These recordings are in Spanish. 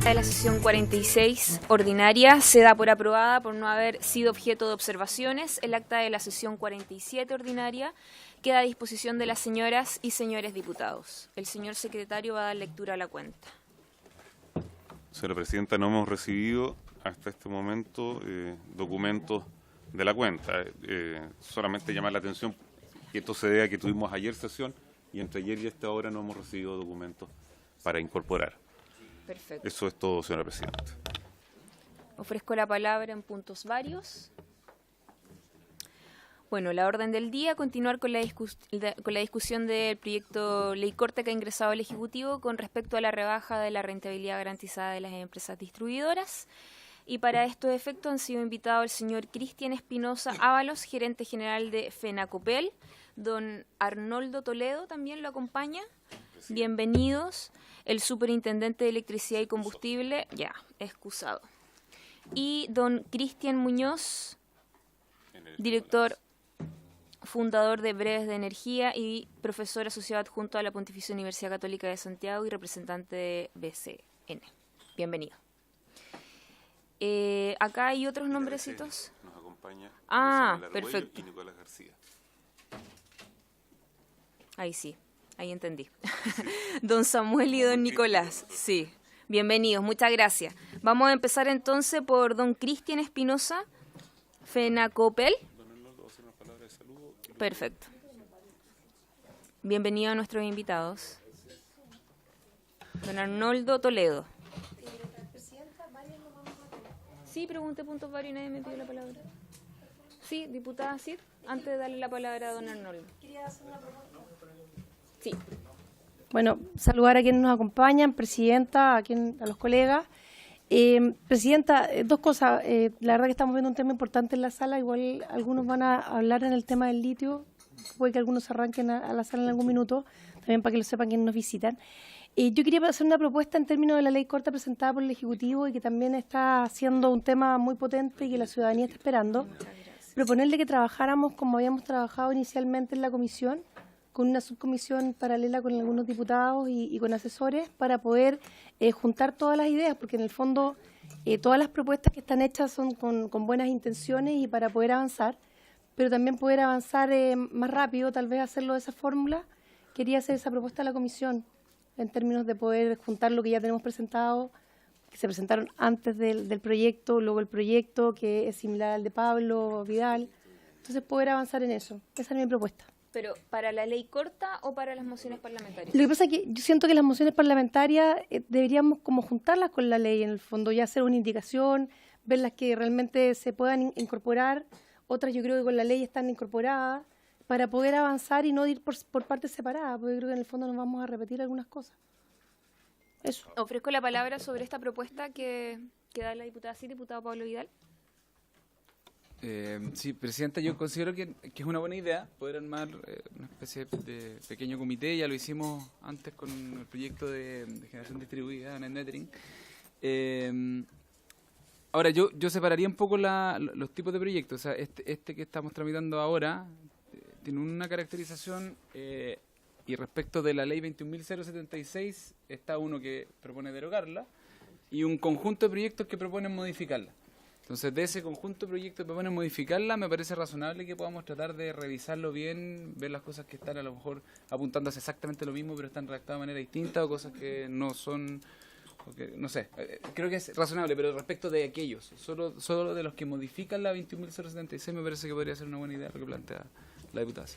De la sesión 46 ordinaria se da por aprobada por no haber sido objeto de observaciones. El acta de la sesión 47 ordinaria queda a disposición de las señoras y señores diputados. El señor secretario va a dar lectura a la cuenta. Señora Presidenta, no hemos recibido hasta este momento documentos de la cuenta. Solamente llamar la atención que esto se debe a que tuvimos ayer sesión y entre ayer y esta hora no hemos recibido documentos para incorporar. Perfecto. Eso es todo, señora Presidenta. Ofrezco la palabra en puntos varios. Bueno, la orden del día, continuar con la discusión del proyecto Ley Corta que ha ingresado al Ejecutivo con respecto a la rebaja de la rentabilidad garantizada de las empresas distribuidoras. Y para estos efectos han sido invitados el señor Cristian Espinosa Ábalos, gerente general de FENACOPEL, don Arnoldo Toledo también lo acompaña. Bienvenidos. El superintendente de Electricidad y Combustible, ya, excusado. Y don Cristian Muñoz, director fundador de Breves de Energía y profesor asociado adjunto a la Pontificia Universidad Católica de Santiago y representante de BCN. Bienvenido. Acá hay otros nombrecitos. Nos acompaña perfecto. Y Nicolás García. Ahí sí, ahí entendí. Don Samuel y don Nicolás, sí. Bienvenidos, muchas gracias. Vamos a empezar entonces por don Cristian Espinosa, FENACOPEL. Perfecto. Bienvenido a nuestros invitados. Don Arnoldo Toledo. Sí, pregunté puntos varios y nadie me pidió la palabra. Sí, diputada Cid, antes de darle la palabra a don Arnoldo. ¿Quería hacer una pregunta? Sí. Bueno, saludar a quienes nos acompañan, Presidenta, a los colegas. Presidenta, dos cosas. La verdad que estamos viendo un tema importante en la sala. Igual algunos van a hablar en el tema del litio. Puede que algunos se arranquen a la sala en algún minuto, también para que lo sepan quienes nos visitan. Yo quería hacer una propuesta en términos de la ley corta presentada por el Ejecutivo y que también está siendo un tema muy potente y que la ciudadanía está esperando. Proponerle que trabajáramos como habíamos trabajado inicialmente en la comisión, con una subcomisión paralela con algunos diputados y con asesores para poder juntar todas las ideas, porque en el fondo todas las propuestas que están hechas son con buenas intenciones y para poder avanzar, pero también poder avanzar más rápido, tal vez hacerlo de esa fórmula. Quería hacer esa propuesta a la comisión en términos de poder juntar lo que ya tenemos presentado, que se presentaron antes del proyecto, luego el proyecto que es similar al de Pablo Vidal. Entonces poder avanzar en eso. Esa es mi propuesta. ¿Pero para la ley corta o para las mociones parlamentarias? Lo que pasa es que yo siento que las mociones parlamentarias deberíamos como juntarlas con la ley, en el fondo, ya hacer una indicación, ver las que realmente se puedan incorporar, otras yo creo que con la ley están incorporadas, para poder avanzar y no ir por partes separadas, porque yo creo que en el fondo nos vamos a repetir algunas cosas. Eso. Ofrezco la palabra sobre esta propuesta que da la diputada Cid, diputado Pablo Vidal. Sí, Presidenta, yo considero que es una buena idea poder armar una especie de pequeño comité. Ya lo hicimos antes con el proyecto de generación distribuida, Net Metering. Ahora, yo separaría un poco los tipos de proyectos. O sea, este que estamos tramitando ahora tiene una caracterización y respecto de la ley 21.076 está uno que propone derogarla y un conjunto de proyectos que proponen modificarla. Entonces, de ese conjunto de proyectos que proponen modificarla, me parece razonable que podamos tratar de revisarlo bien, ver las cosas que están a lo mejor apuntando hacia exactamente lo mismo, pero están redactadas de manera distinta, o cosas que no son, no sé, creo que es razonable, pero respecto de aquellos, solo de los que modifican la 21.076, me parece que podría ser una buena idea lo que plantea la diputada.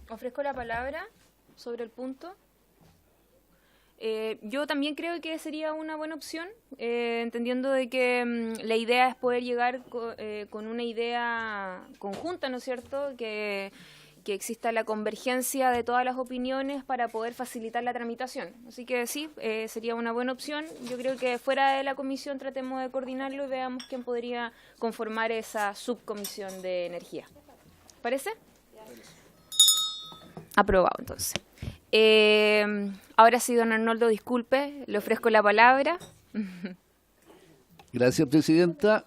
Ofrezco la palabra sobre el punto. Yo también creo que sería una buena opción, entendiendo de que la idea es poder llegar con una idea conjunta, ¿no es cierto?, que exista la convergencia de todas las opiniones para poder facilitar la tramitación. Así que sí, sería una buena opción. Yo creo que fuera de la comisión tratemos de coordinarlo y veamos quién podría conformar esa subcomisión de energía. ¿Parece? Aprobado, entonces. Ahora sí, don Arnoldo, disculpe, le ofrezco la palabra. Gracias, Presidenta.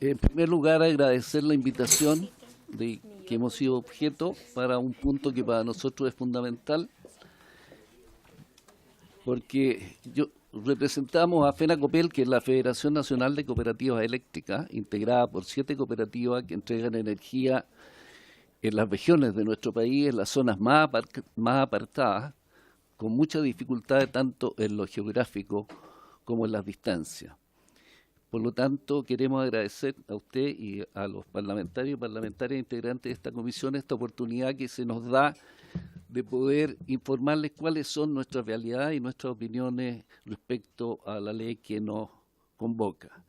En primer lugar, agradecer la invitación que hemos sido objeto para un punto que para nosotros es fundamental. porque representamos a FENACOPEL, que es la Federación Nacional de Cooperativas Eléctricas, integrada por 7 cooperativas que entregan energía en las regiones de nuestro país, en las zonas más apartadas, con mucha dificultad tanto en lo geográfico como en las distancias. Por lo tanto, queremos agradecer a usted y a los parlamentarios y parlamentarias integrantes de esta comisión esta oportunidad que se nos da de poder informarles cuáles son nuestras realidades y nuestras opiniones respecto a la ley que nos convoca.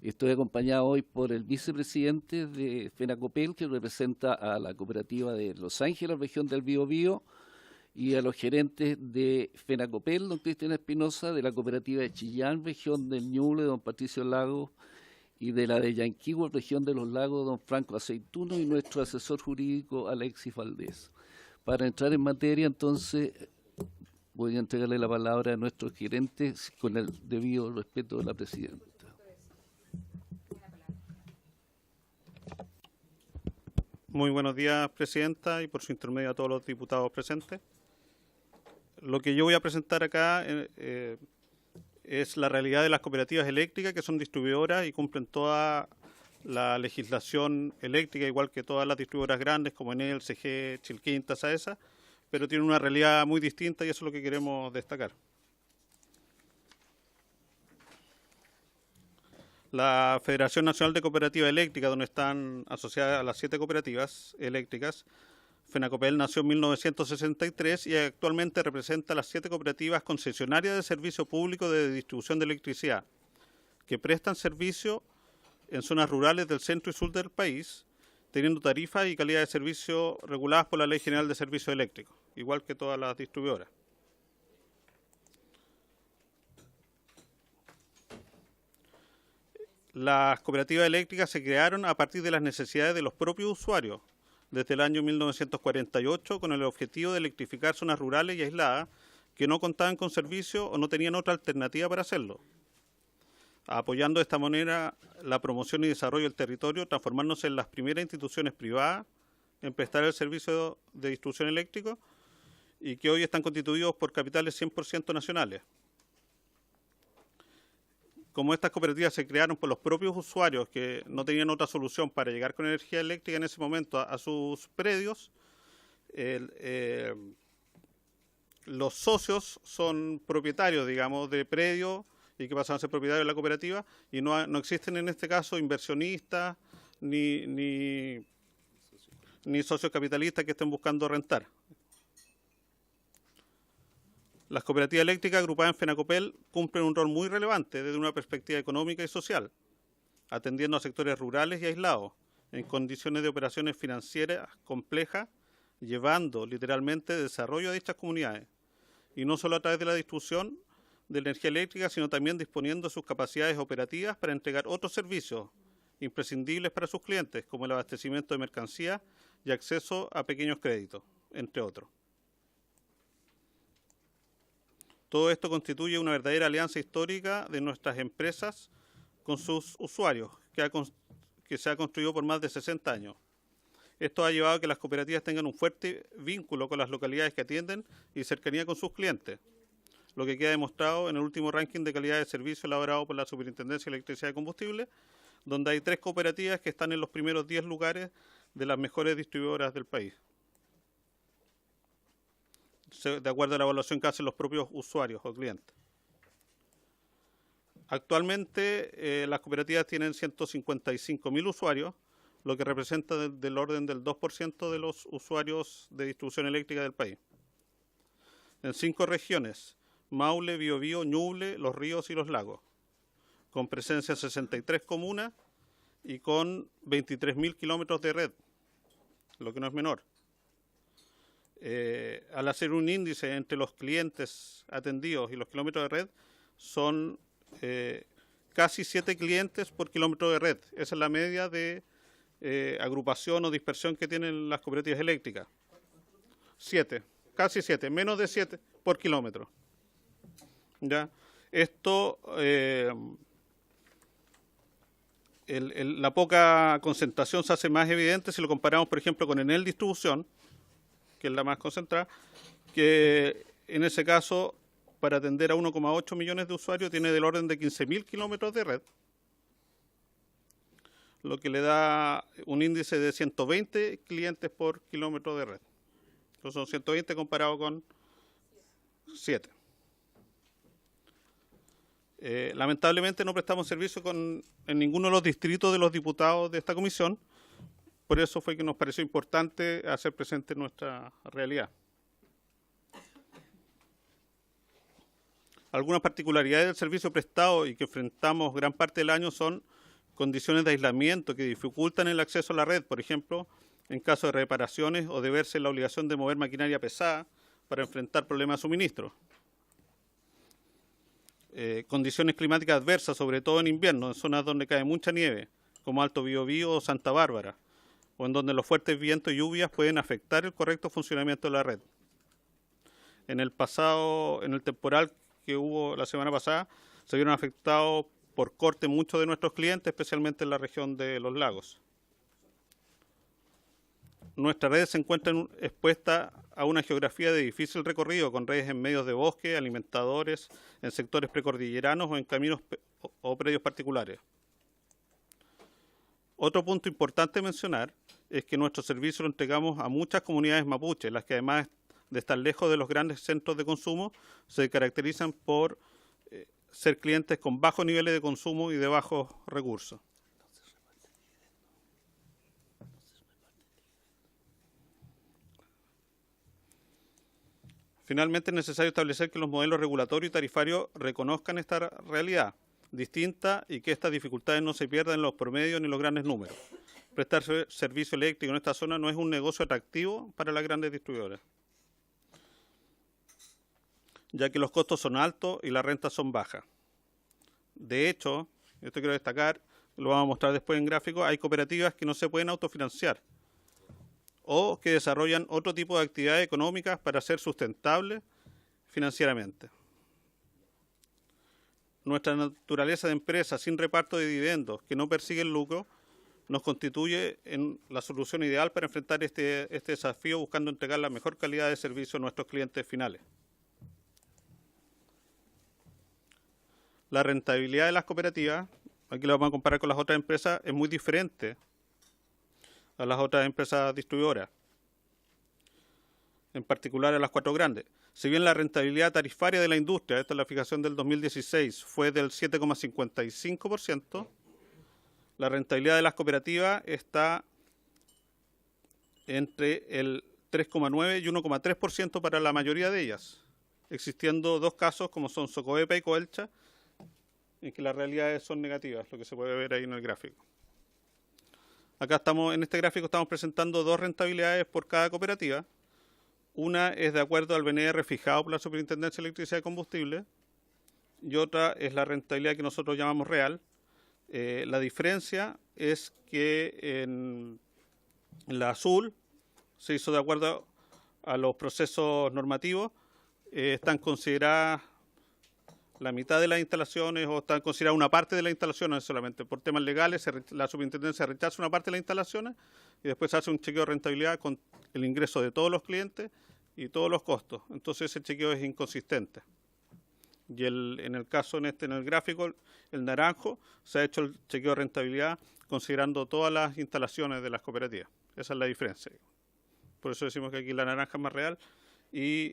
Estoy acompañado hoy por el vicepresidente de FENACOPEL, que representa a la cooperativa de Los Ángeles, región del Biobío, y a los gerentes de FENACOPEL, don Cristian Espinosa, de la cooperativa de Chillán, región del Ñuble, don Patricio Lagos, y de la de Yanquihue, región de los Lagos, don Franco Aceituno, y nuestro asesor jurídico, Alexis Valdés. Para entrar en materia, entonces, voy a entregarle la palabra a nuestros gerentes con el debido respeto de la presidenta. Muy buenos días, presidenta, y por su intermedio a todos los diputados presentes. Lo que yo voy a presentar acá es la realidad de las cooperativas eléctricas, que son distribuidoras y cumplen toda la legislación eléctrica, igual que todas las distribuidoras grandes como Enel, CG, Chilquinta, Saesa, pero tienen una realidad muy distinta y eso es lo que queremos destacar. La Federación Nacional de Cooperativas Eléctricas, donde están asociadas a las 7 cooperativas eléctricas, FENACOPEL nació en 1963 y actualmente representa a las 7 cooperativas concesionarias de servicio público de distribución de electricidad, que prestan servicio en zonas rurales del centro y sur del país, teniendo tarifas y calidad de servicio reguladas por la Ley General de Servicios Eléctricos, igual que todas las distribuidoras. Las cooperativas eléctricas se crearon a partir de las necesidades de los propios usuarios desde el año 1948 con el objetivo de electrificar zonas rurales y aisladas que no contaban con servicio o no tenían otra alternativa para hacerlo, apoyando de esta manera la promoción y desarrollo del territorio, transformándose en las primeras instituciones privadas en prestar el servicio de distribución eléctrico y que hoy están constituidos por capitales 100% nacionales. Como estas cooperativas se crearon por los propios usuarios que no tenían otra solución para llegar con energía eléctrica en ese momento a sus predios, los socios son propietarios, digamos, de predios y que pasan a ser propietarios de la cooperativa y no existen en este caso inversionistas ni socios capitalistas que estén buscando rentar. Las cooperativas eléctricas agrupadas en FENACOPEL cumplen un rol muy relevante desde una perspectiva económica y social, atendiendo a sectores rurales y aislados, en condiciones de operaciones financieras complejas, llevando literalmente desarrollo a dichas comunidades, y no solo a través de la distribución de energía eléctrica, sino también disponiendo de sus capacidades operativas para entregar otros servicios imprescindibles para sus clientes, como el abastecimiento de mercancías y acceso a pequeños créditos, entre otros. Todo esto constituye una verdadera alianza histórica de nuestras empresas con sus usuarios, que se ha construido por más de 60 años. Esto ha llevado a que las cooperativas tengan un fuerte vínculo con las localidades que atienden y cercanía con sus clientes, lo que queda demostrado en el último ranking de calidad de servicio elaborado por la Superintendencia de Electricidad y Combustible, donde hay 3 cooperativas que están en los primeros 10 lugares de las mejores distribuidoras del país, de acuerdo a la evaluación que hacen los propios usuarios o clientes. Actualmente las cooperativas tienen 155.000 usuarios, lo que representa del orden del 2% de los usuarios de distribución eléctrica del país. En 5 regiones, Maule, Biobío, Ñuble, Los Ríos y Los Lagos, con presencia en 63 comunas y con 23.000 kilómetros de red, lo que no es menor. Al hacer un índice entre los clientes atendidos y los kilómetros de red, son casi 7 clientes por kilómetro de red. Esa es la media de agrupación o dispersión que tienen las cooperativas eléctricas. 7, casi 7, menos de 7 por kilómetro. ¿Ya? Esto, la poca concentración se hace más evidente si lo comparamos, por ejemplo, con Enel Distribución, que es la más concentrada, que en ese caso para atender a 1,8 millones de usuarios tiene del orden de 15.000 kilómetros de red, lo que le da un índice de 120 clientes por kilómetro de red. Entonces son 120 comparado con 7. Lamentablemente no prestamos servicio en ninguno de los distritos de los diputados de esta comisión, por eso fue que nos pareció importante hacer presente nuestra realidad. Algunas particularidades del servicio prestado y que enfrentamos gran parte del año son condiciones de aislamiento que dificultan el acceso a la red, por ejemplo, en caso de reparaciones o de verse en la obligación de mover maquinaria pesada para enfrentar problemas de suministro. Condiciones climáticas adversas, sobre todo en invierno, en zonas donde cae mucha nieve, como Alto Biobío o Santa Bárbara, o en donde los fuertes vientos y lluvias pueden afectar el correcto funcionamiento de la red. En el temporal que hubo la semana pasada, se vieron afectados por corte muchos de nuestros clientes, especialmente en la región de los lagos. Nuestra red se encuentra expuesta a una geografía de difícil recorrido, con redes en medios de bosque, alimentadores, en sectores precordilleranos o en caminos o predios particulares. Otro punto importante mencionar es que nuestro servicio lo entregamos a muchas comunidades mapuches, las que además de estar lejos de los grandes centros de consumo, se caracterizan por ser clientes con bajos niveles de consumo y de bajos recursos. Finalmente, es necesario establecer que los modelos regulatorios y tarifarios reconozcan esta realidad distinta y que estas dificultades no se pierdan en los promedios ni en los grandes números. Prestar servicio eléctrico en esta zona no es un negocio atractivo para las grandes distribuidoras, ya que los costos son altos y las rentas son bajas. De hecho, esto quiero destacar, lo vamos a mostrar después en gráfico, hay cooperativas que no se pueden autofinanciar o que desarrollan otro tipo de actividades económicas para ser sustentables financieramente. Nuestra naturaleza de empresa sin reparto de dividendos, que no persigue el lucro, nos constituye en la solución ideal para enfrentar este desafío, buscando entregar la mejor calidad de servicio a nuestros clientes finales. La rentabilidad de las cooperativas, aquí lo vamos a comparar con las otras empresas, es muy diferente a las otras empresas distribuidoras, en particular a las 4 grandes. Si bien la rentabilidad tarifaria de la industria, esta es la fijación del 2016, fue del 7,55%, la rentabilidad de las cooperativas está entre el 3,9 y 1,3% para la mayoría de ellas, existiendo dos casos como son Socoepa y Coelcha, en que las realidades son negativas, lo que se puede ver ahí en el gráfico. Acá en este gráfico estamos presentando dos rentabilidades por cada cooperativa. Una es de acuerdo al BNR fijado por la Superintendencia de Electricidad y Combustible y otra es la rentabilidad que nosotros llamamos real. La diferencia es que en la azul se hizo de acuerdo a los procesos normativos, están consideradas la mitad de las instalaciones o están consideradas una parte de las instalaciones solamente. Por temas legales, la superintendencia rechaza una parte de las instalaciones y después hace un chequeo de rentabilidad con el ingreso de todos los clientes y todos los costos. Entonces ese chequeo es inconsistente. Y en el caso, en el gráfico, el naranjo, se ha hecho el chequeo de rentabilidad considerando todas las instalaciones de las cooperativas. Esa es la diferencia. Por eso decimos que aquí la naranja es más real y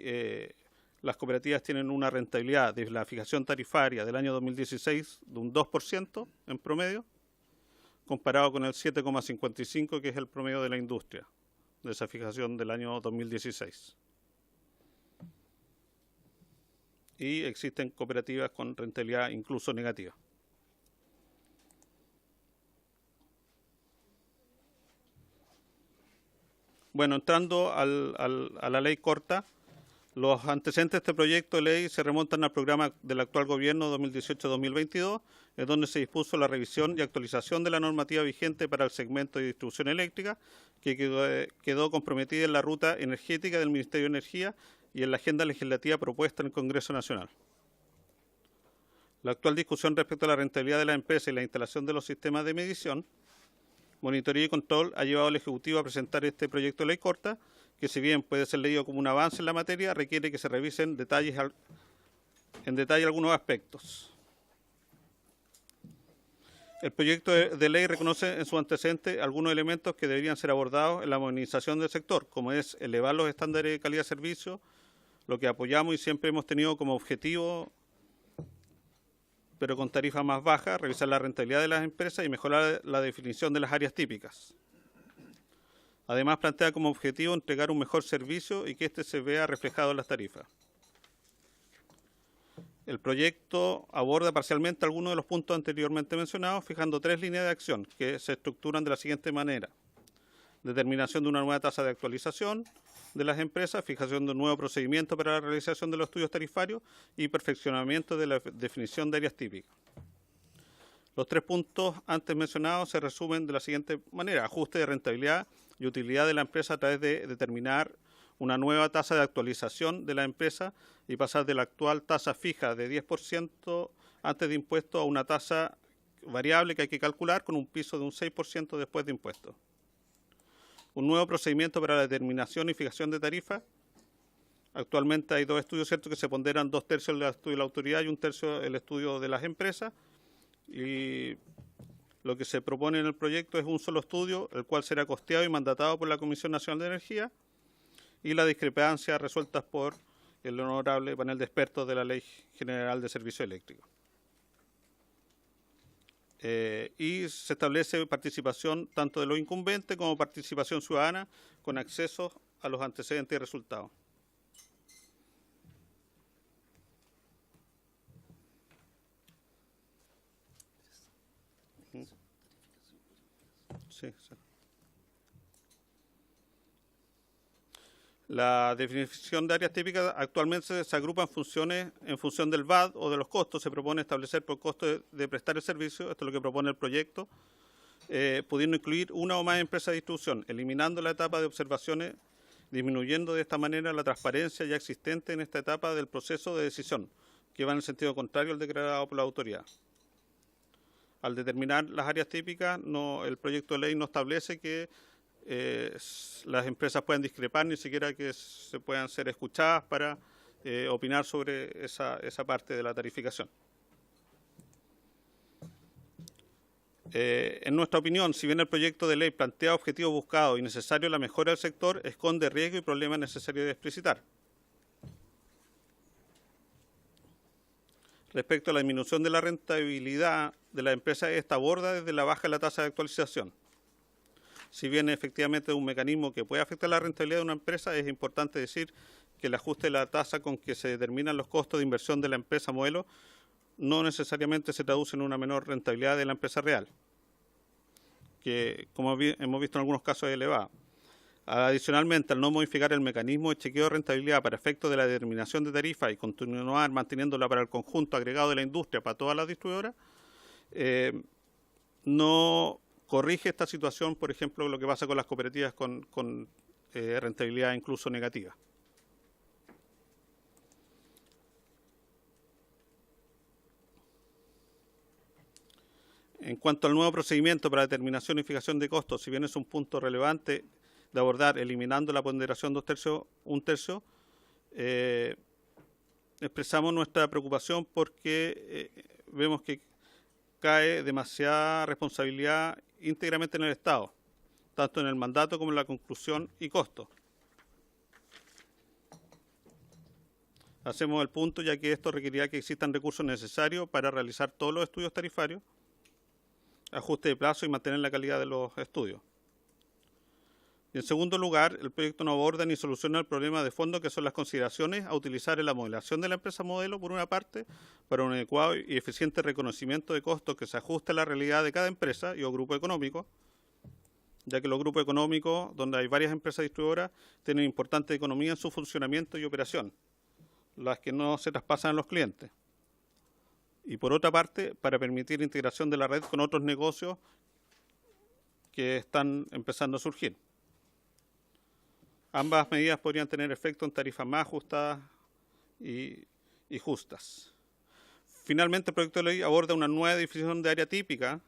las cooperativas tienen una rentabilidad de la fijación tarifaria del año 2016 de un 2% en promedio, comparado con el 7,55% que es el promedio de la industria, de esa fijación del año 2016. Y existen cooperativas con rentabilidad incluso negativa. Bueno, entrando a la ley corta, los antecedentes de este proyecto de ley se remontan al programa del actual gobierno 2018-2022, en donde se dispuso la revisión y actualización de la normativa vigente para el segmento de distribución eléctrica, que quedó comprometida en la ruta energética del Ministerio de Energía y en la agenda legislativa propuesta en el Congreso Nacional. La actual discusión respecto a la rentabilidad de la empresa y la instalación de los sistemas de medición, monitoreo y control ha llevado al Ejecutivo a presentar este proyecto de ley corta, que si bien puede ser leído como un avance en la materia, requiere que se revisen detalles en detalle algunos aspectos. El proyecto de ley reconoce en su antecedente algunos elementos que deberían ser abordados en la modernización del sector, como es elevar los estándares de calidad de servicio, lo que apoyamos y siempre hemos tenido como objetivo, pero con tarifas más bajas, revisar la rentabilidad de las empresas y mejorar la definición de las áreas típicas. Además, plantea como objetivo entregar un mejor servicio y que éste se vea reflejado en las tarifas. El proyecto aborda parcialmente algunos de los puntos anteriormente mencionados, fijando 3 líneas de acción que se estructuran de la siguiente manera: determinación de una nueva tasa de actualización de las empresas, fijación de un nuevo procedimiento para la realización de los estudios tarifarios y perfeccionamiento de la definición de áreas típicas. Los 3 puntos antes mencionados se resumen de la siguiente manera: ajuste de rentabilidad y utilidad de la empresa a través de determinar una nueva tasa de actualización de la empresa y pasar de la actual tasa fija de 10% antes de impuestos a una tasa variable que hay que calcular con un piso de un 6% después de impuestos. Un nuevo procedimiento para la determinación y fijación de tarifas. Actualmente hay 2 estudios, ¿cierto?, que se ponderan 2/3 el estudio de la autoridad y 1/3 el estudio de las empresas. Y lo que se propone en el proyecto es un solo estudio, el cual será costeado y mandatado por la Comisión Nacional de Energía, y las discrepancias resueltas por el honorable panel de expertos de la Ley General de Servicios Eléctricos. Y se establece participación tanto de los incumbentes como participación ciudadana con acceso a los antecedentes y resultados. Sí, sí. La definición de áreas típicas actualmente se agrupa en función del VAD o de los costos. Se propone establecer por costo de prestar el servicio, esto es lo que propone el proyecto, pudiendo incluir una o más empresas de distribución, eliminando la etapa de observaciones, disminuyendo de esta manera la transparencia ya existente en esta etapa del proceso de decisión, que va en el sentido contrario al declarado por la autoridad. Al determinar las áreas típicas, el proyecto de ley no establece que las empresas puedan discrepar, ni siquiera que se puedan ser escuchadas para opinar sobre esa parte de la tarificación. En nuestra opinión, si bien el proyecto de ley plantea objetivos buscados y necesarios la mejora del sector, esconde riesgos y problemas necesarios de explicitar. Respecto a la disminución de la rentabilidad de la empresa, esta aborda desde la baja de la tasa de actualización. Si bien efectivamente es un mecanismo que puede afectar la rentabilidad de una empresa, es importante decir que el ajuste de la tasa con que se determinan los costos de inversión de la empresa modelo no necesariamente se traduce en una menor rentabilidad de la empresa real, que como hemos visto en algunos casos es elevada. Adicionalmente, al no modificar el mecanismo de chequeo de rentabilidad para efectos de la determinación de tarifa y continuar manteniéndola para el conjunto agregado de la industria para todas las distribuidoras, no corrige esta situación, por ejemplo, lo que pasa con las cooperativas con rentabilidad incluso negativa. En cuanto al nuevo procedimiento para determinación y fijación de costos, si bien es un punto relevante de abordar eliminando la ponderación 2/3, 1/3, expresamos nuestra preocupación porque vemos que cae demasiada responsabilidad íntegramente en el Estado, tanto en el mandato como en la conclusión y costo. Hacemos el punto ya que esto requeriría que existan recursos necesarios para realizar todos los estudios tarifarios, ajuste de plazo y mantener la calidad de los estudios. Y en segundo lugar, el proyecto no aborda ni soluciona el problema de fondo que son las consideraciones a utilizar en la modelación de la empresa modelo, por una parte, para un adecuado y eficiente reconocimiento de costos que se ajuste a la realidad de cada empresa y o grupo económico, ya que los grupos económicos, donde hay varias empresas distribuidoras, tienen importante economía en su funcionamiento y operación, las que no se traspasan a los clientes. Y por otra parte, para permitir integración de la red con otros negocios que están empezando a surgir. Ambas medidas podrían tener efecto en tarifas más ajustadas y justas. Finalmente, el proyecto de ley aborda una nueva definición de área típica,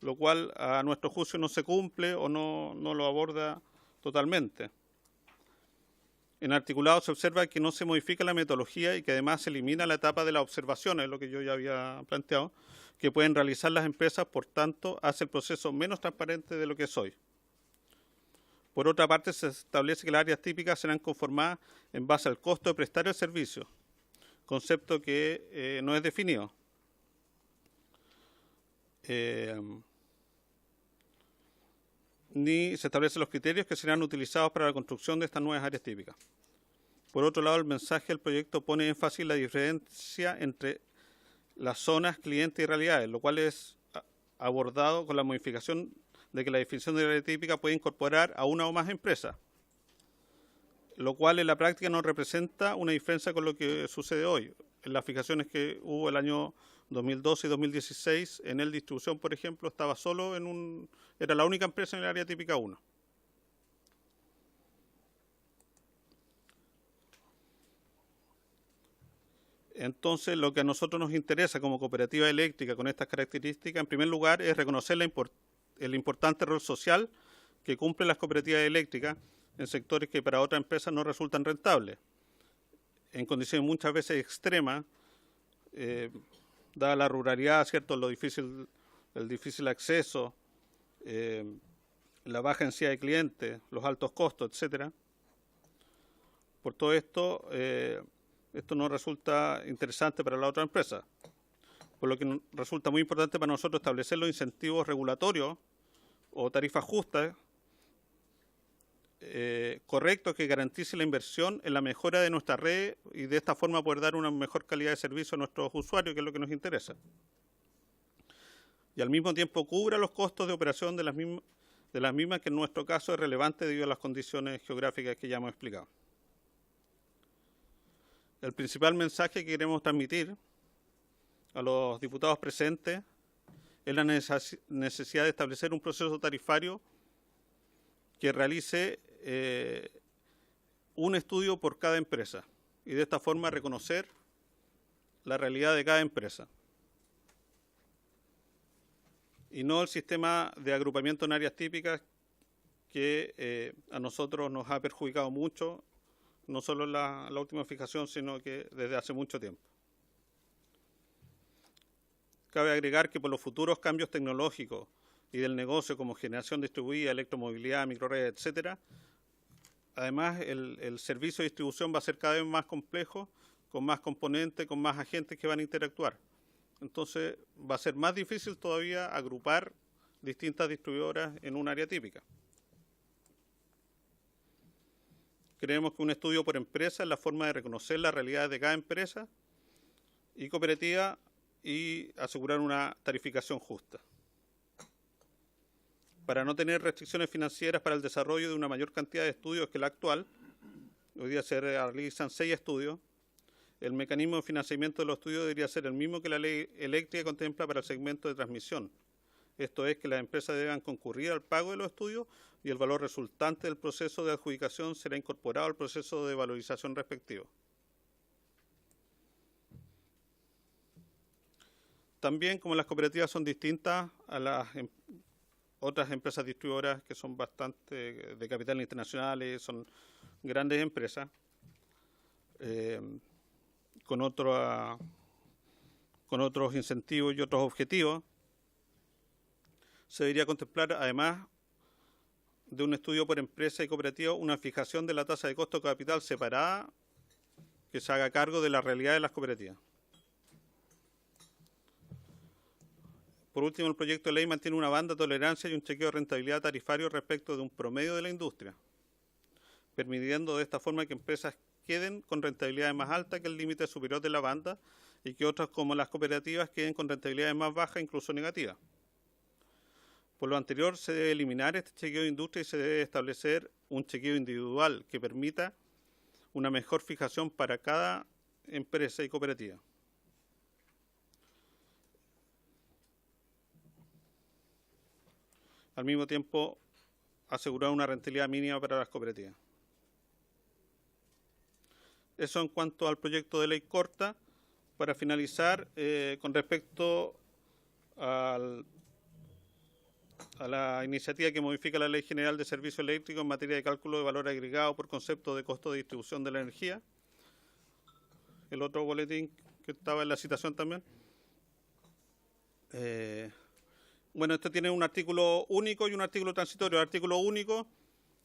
lo cual a nuestro juicio no se cumple o no lo aborda totalmente. En el articulado se observa que no se modifica la metodología y que además se elimina la etapa de las observaciones, lo que yo ya había planteado, que pueden realizar las empresas, por tanto, hace el proceso menos transparente de lo que es hoy. Por otra parte, se establece que las áreas típicas serán conformadas en base al costo de prestar el servicio, concepto que no es definido. Ni se establecen los criterios que serán utilizados para la construcción de estas nuevas áreas típicas. Por otro lado, el mensaje del proyecto pone énfasis en la diferencia entre las zonas, clientes y realidades, lo cual es abordado con la modificación de que la definición de área típica puede incorporar a una o más empresas, lo cual en la práctica no representa una diferencia con lo que sucede hoy. En las fijaciones que hubo el año 2012 y 2016, en el distribución, por ejemplo, estaba solo era la única empresa en el área típica 1. Entonces, lo que a nosotros nos interesa como cooperativa eléctrica con estas características, en primer lugar, es reconocer el importante rol social que cumplen las cooperativas eléctricas en sectores que para otras empresas no resultan rentables, en condiciones muchas veces extremas, dada la ruralidad, ¿cierto?, el difícil acceso, la baja densidad de clientes, los altos costos, etcétera. Por todo esto, esto no resulta interesante para la otra empresa, por lo que resulta muy importante para nosotros establecer los incentivos regulatorios o tarifas justas correctos que garanticen la inversión en la mejora de nuestra red y de esta forma poder dar una mejor calidad de servicio a nuestros usuarios, que es lo que nos interesa. Y al mismo tiempo cubra los costos de operación de las mismas, que en nuestro caso es relevante debido a las condiciones geográficas que ya hemos explicado. El principal mensaje que queremos transmitir a los diputados presentes es la necesidad de establecer un proceso tarifario que realice un estudio por cada empresa y de esta forma reconocer la realidad de cada empresa y no el sistema de agrupamiento en áreas típicas que a nosotros nos ha perjudicado mucho, no solo en la última fijación, sino que desde hace mucho tiempo. Cabe agregar que por los futuros cambios tecnológicos y del negocio como generación distribuida, electromovilidad, microredes, etcétera, además el servicio de distribución va a ser cada vez más complejo, con más componentes, con más agentes que van a interactuar. Entonces va a ser más difícil todavía agrupar distintas distribuidoras en un área típica. Creemos que un estudio por empresa es la forma de reconocer la realidad de cada empresa y cooperativa y asegurar una tarificación justa. Para no tener restricciones financieras para el desarrollo de una mayor cantidad de estudios que la actual, hoy día se realizan 6 estudios, el mecanismo de financiamiento de los estudios debería ser el mismo que la ley eléctrica contempla para el segmento de transmisión. Esto es que las empresas deban concurrir al pago de los estudios y el valor resultante del proceso de adjudicación será incorporado al proceso de valorización respectivo. También, como las cooperativas son distintas a las otras empresas distribuidoras que son bastante de capital internacional, son grandes empresas, con otros incentivos y otros objetivos, se debería contemplar, además de un estudio por empresa y cooperativa, una fijación de la tasa de costo de capital separada que se haga cargo de la realidad de las cooperativas. Por último, el proyecto de ley mantiene una banda de tolerancia y un chequeo de rentabilidad tarifario respecto de un promedio de la industria, permitiendo de esta forma que empresas queden con rentabilidades más altas que el límite superior de la banda y que otras, como las cooperativas, queden con rentabilidades más bajas, incluso negativas. Por lo anterior, se debe eliminar este chequeo de industria y se debe establecer un chequeo individual que permita una mejor fijación para cada empresa y cooperativa. Al mismo tiempo, asegurar una rentabilidad mínima para las cooperativas. Eso en cuanto al proyecto de ley corta. Para finalizar, con respecto al a la iniciativa que modifica la Ley General de Servicios Eléctricos en materia de cálculo de valor agregado por concepto de costo de distribución de la energía. El otro boletín que estaba en la citación también. Bueno, este tiene un artículo único y un artículo transitorio. El artículo único,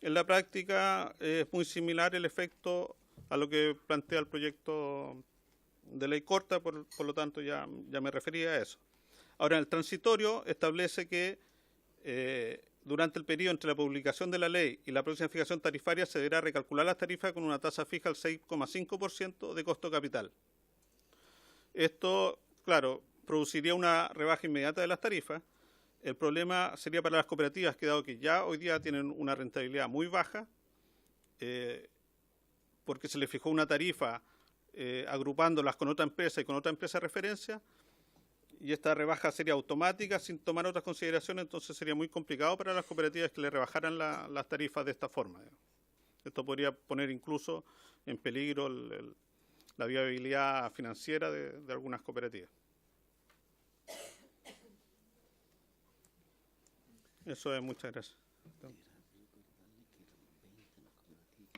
en la práctica, es muy similar el efecto a lo que plantea el proyecto de ley corta, por lo tanto ya me refería a eso. Ahora, el transitorio establece que durante el periodo entre la publicación de la ley y la próxima fijación tarifaria se deberá recalcular las tarifas con una tasa fija al 6,5% de costo capital. Esto, claro, produciría una rebaja inmediata de las tarifas. El problema sería para las cooperativas, que dado que ya hoy día tienen una rentabilidad muy baja, porque se les fijó una tarifa agrupándolas con otra empresa y con otra empresa de referencia, y esta rebaja sería automática sin tomar otras consideraciones, entonces sería muy complicado para las cooperativas que le rebajaran las tarifas de esta forma. Esto podría poner incluso en peligro la viabilidad financiera de algunas cooperativas. Eso es, muchas gracias.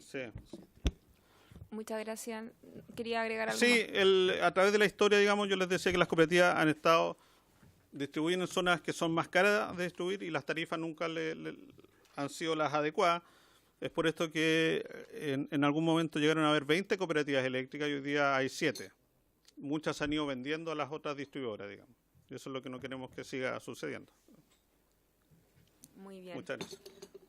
Sí. Muchas gracias. Quería agregar algo Sí, más. a través de la historia, digamos, yo les decía que las cooperativas han estado distribuyendo en zonas que son más caras de distribuir y las tarifas nunca han sido las adecuadas. Es por esto que en algún momento llegaron a haber 20 cooperativas eléctricas y hoy día hay 7. Muchas se han ido vendiendo a las otras distribuidoras, digamos. Y eso es lo que no queremos que siga sucediendo. Muy bien. Muchas gracias.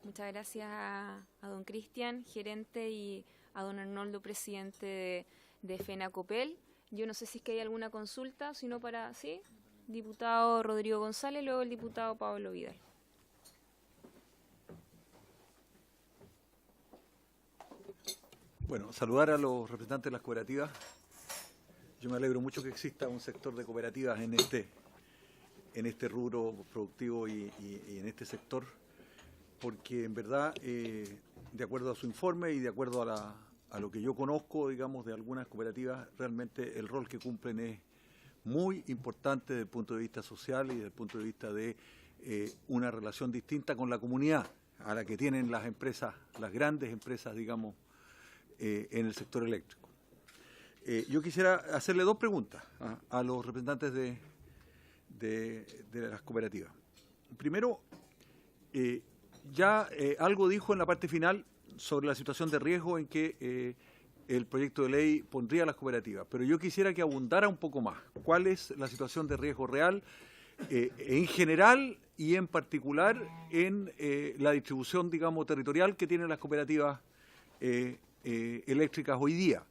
Muchas gracias a don Cristian, gerente, y a don Arnoldo, presidente de FENACOPEL. Yo no sé si es que hay alguna consulta, sino para, sí, diputado Rodrigo González, luego el diputado Pablo Vidal. Bueno, saludar a los representantes de las cooperativas. Yo me alegro mucho que exista un sector de cooperativas en este rubro productivo y en este sector, porque en verdad, de acuerdo a su informe y de acuerdo a lo que yo conozco, digamos, de algunas cooperativas, realmente el rol que cumplen es muy importante desde el punto de vista social y desde el punto de vista de una relación distinta con la comunidad a la que tienen las empresas, las grandes empresas, digamos, en el sector eléctrico. Yo quisiera hacerle dos preguntas a los representantes de las cooperativas. Primero, algo dijo en la parte final sobre la situación de riesgo en que el proyecto de ley pondría a las cooperativas, pero yo quisiera que abundara un poco más. ¿Cuál es la situación de riesgo real en general y en particular en la distribución, digamos, territorial que tienen las cooperativas eléctricas hoy día?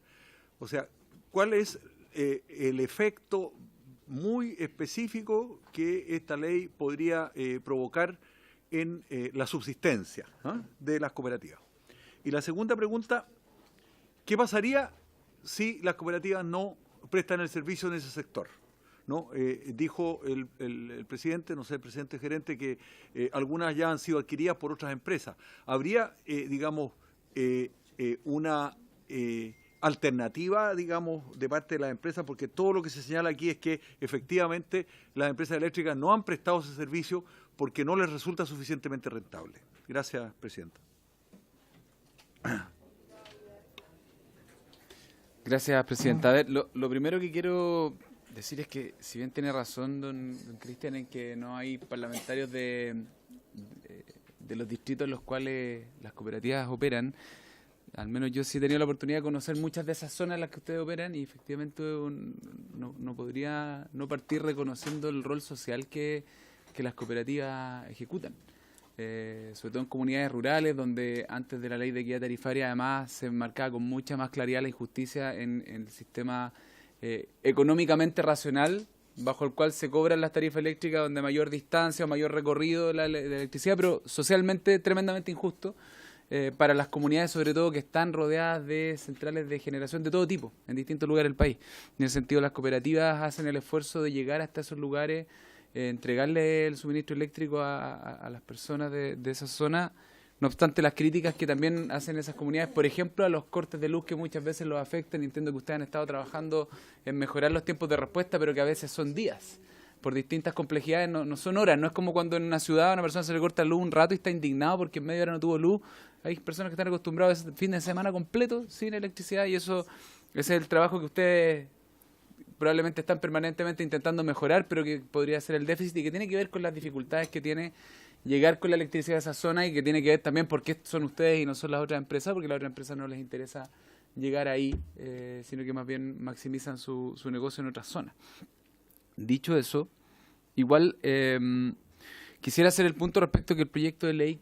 O sea, ¿cuál es el efecto muy específico que esta ley podría provocar en la subsistencia de las cooperativas? Y la segunda pregunta, ¿qué pasaría si las cooperativas no prestan el servicio en ese sector? ¿No? Dijo el presidente, no sé, el presidente gerente, que algunas ya han sido adquiridas por otras empresas. ¿Habría, digamos, una alternativa, digamos, de parte de las empresas? Porque todo lo que se señala aquí es que efectivamente las empresas eléctricas no han prestado ese servicio porque no les resulta suficientemente rentable. Gracias, presidenta. Gracias, presidenta. A ver, lo primero que quiero decir es que, si bien tiene razón don Cristian en que no hay parlamentarios de los distritos en los cuales las cooperativas operan, al menos yo sí he tenido la oportunidad de conocer muchas de esas zonas en las que ustedes operan y efectivamente no podría no partir reconociendo el rol social que las cooperativas ejecutan. Sobre todo en comunidades rurales, donde antes de la ley de equidad tarifaria además se marcaba con mucha más claridad la injusticia en el sistema económicamente racional bajo el cual se cobran las tarifas eléctricas, donde mayor distancia o mayor recorrido de la electricidad, pero socialmente tremendamente injusto para las comunidades, sobre todo que están rodeadas de centrales de generación de todo tipo en distintos lugares del país. En ese sentido, las cooperativas hacen el esfuerzo de llegar hasta esos lugares, entregarle el suministro eléctrico a las personas de esa zona, no obstante las críticas que también hacen esas comunidades, por ejemplo, a los cortes de luz que muchas veces los afectan. Entiendo que ustedes han estado trabajando en mejorar los tiempos de respuesta, pero que a veces son días por distintas complejidades no son horas. No es como cuando en una ciudad a una persona se le corta la luz un rato y está indignado porque en media hora no tuvo luz. Hay personas que están acostumbradas a ese fin de semana completo sin electricidad, y ese es el trabajo que ustedes probablemente están permanentemente intentando mejorar, pero que podría ser el déficit y que tiene que ver con las dificultades que tiene llegar con la electricidad a esa zona, y que tiene que ver también por qué son ustedes y no son las otras empresas, porque a las otras empresas no les interesa llegar ahí, sino que más bien maximizan su negocio en otras zonas. Dicho eso, igual quisiera hacer el punto respecto que el proyecto de ley,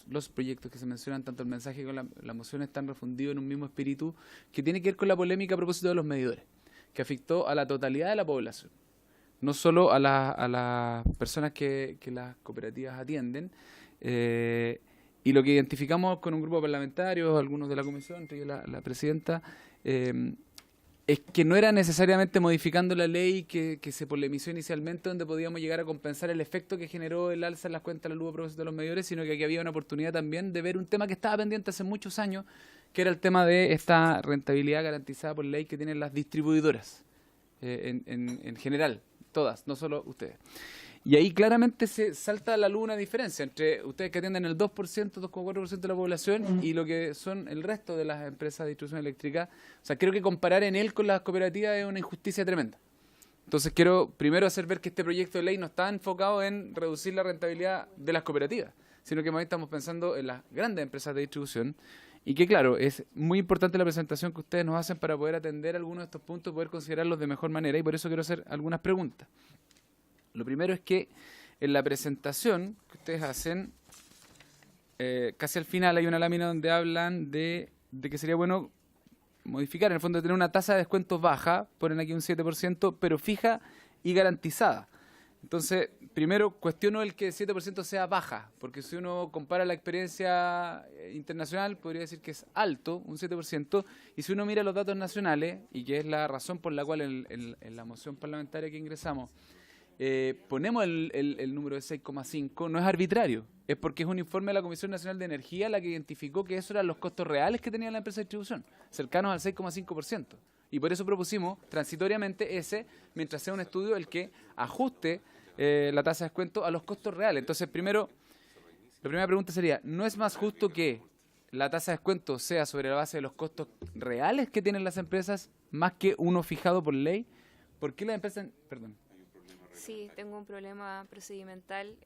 los proyectos que se mencionan, tanto el mensaje como la moción, están refundidos en un mismo espíritu que tiene que ver con la polémica a propósito de los medidores, que afectó a la totalidad de la población, no solo a las personas que las cooperativas atienden. Y lo que identificamos con un grupo de parlamentarios, algunos de la comisión, entre ellos la presidenta, es que no era necesariamente modificando la ley que se polemizó inicialmente donde podíamos llegar a compensar el efecto que generó el alza en las cuentas de la luz a propósito de los medidores, sino que aquí había una oportunidad también de ver un tema que estaba pendiente hace muchos años, que era el tema de esta rentabilidad garantizada por ley que tienen las distribuidoras en general, todas, no solo ustedes. Y ahí claramente se salta a la luz una diferencia entre ustedes que atienden el 2%, 2,4% de la población y lo que son el resto de las empresas de distribución eléctrica. O sea, creo que comparar en él con las cooperativas es una injusticia tremenda. Entonces quiero primero hacer ver que este proyecto de ley no está enfocado en reducir la rentabilidad de las cooperativas, sino que más bien estamos pensando en las grandes empresas de distribución, y que claro, es muy importante la presentación que ustedes nos hacen para poder atender algunos de estos puntos, poder considerarlos de mejor manera, y por eso quiero hacer algunas preguntas. Lo primero es que en la presentación que ustedes hacen, casi al final hay una lámina donde hablan de que sería bueno modificar, en el fondo, de tener una tasa de descuento baja, ponen aquí un 7%, pero fija y garantizada. Entonces, primero cuestiono el que el 7% sea baja, porque si uno compara la experiencia internacional, podría decir que es alto, un 7%, y si uno mira los datos nacionales, y que es la razón por la cual en la moción parlamentaria que ingresamos, ponemos el número de 6,5, no es arbitrario, es porque es un informe de la Comisión Nacional de Energía la que identificó que esos eran los costos reales que tenía la empresa de distribución, cercanos al 6,5%. Y por eso propusimos transitoriamente mientras sea un estudio el que ajuste la tasa de descuento a los costos reales. Entonces, la primera pregunta sería, ¿no es más justo que la tasa de descuento sea sobre la base de los costos reales que tienen las empresas más que uno fijado por ley? ¿Por qué las empresas... Perdón. Sí, tengo un problema procedimental.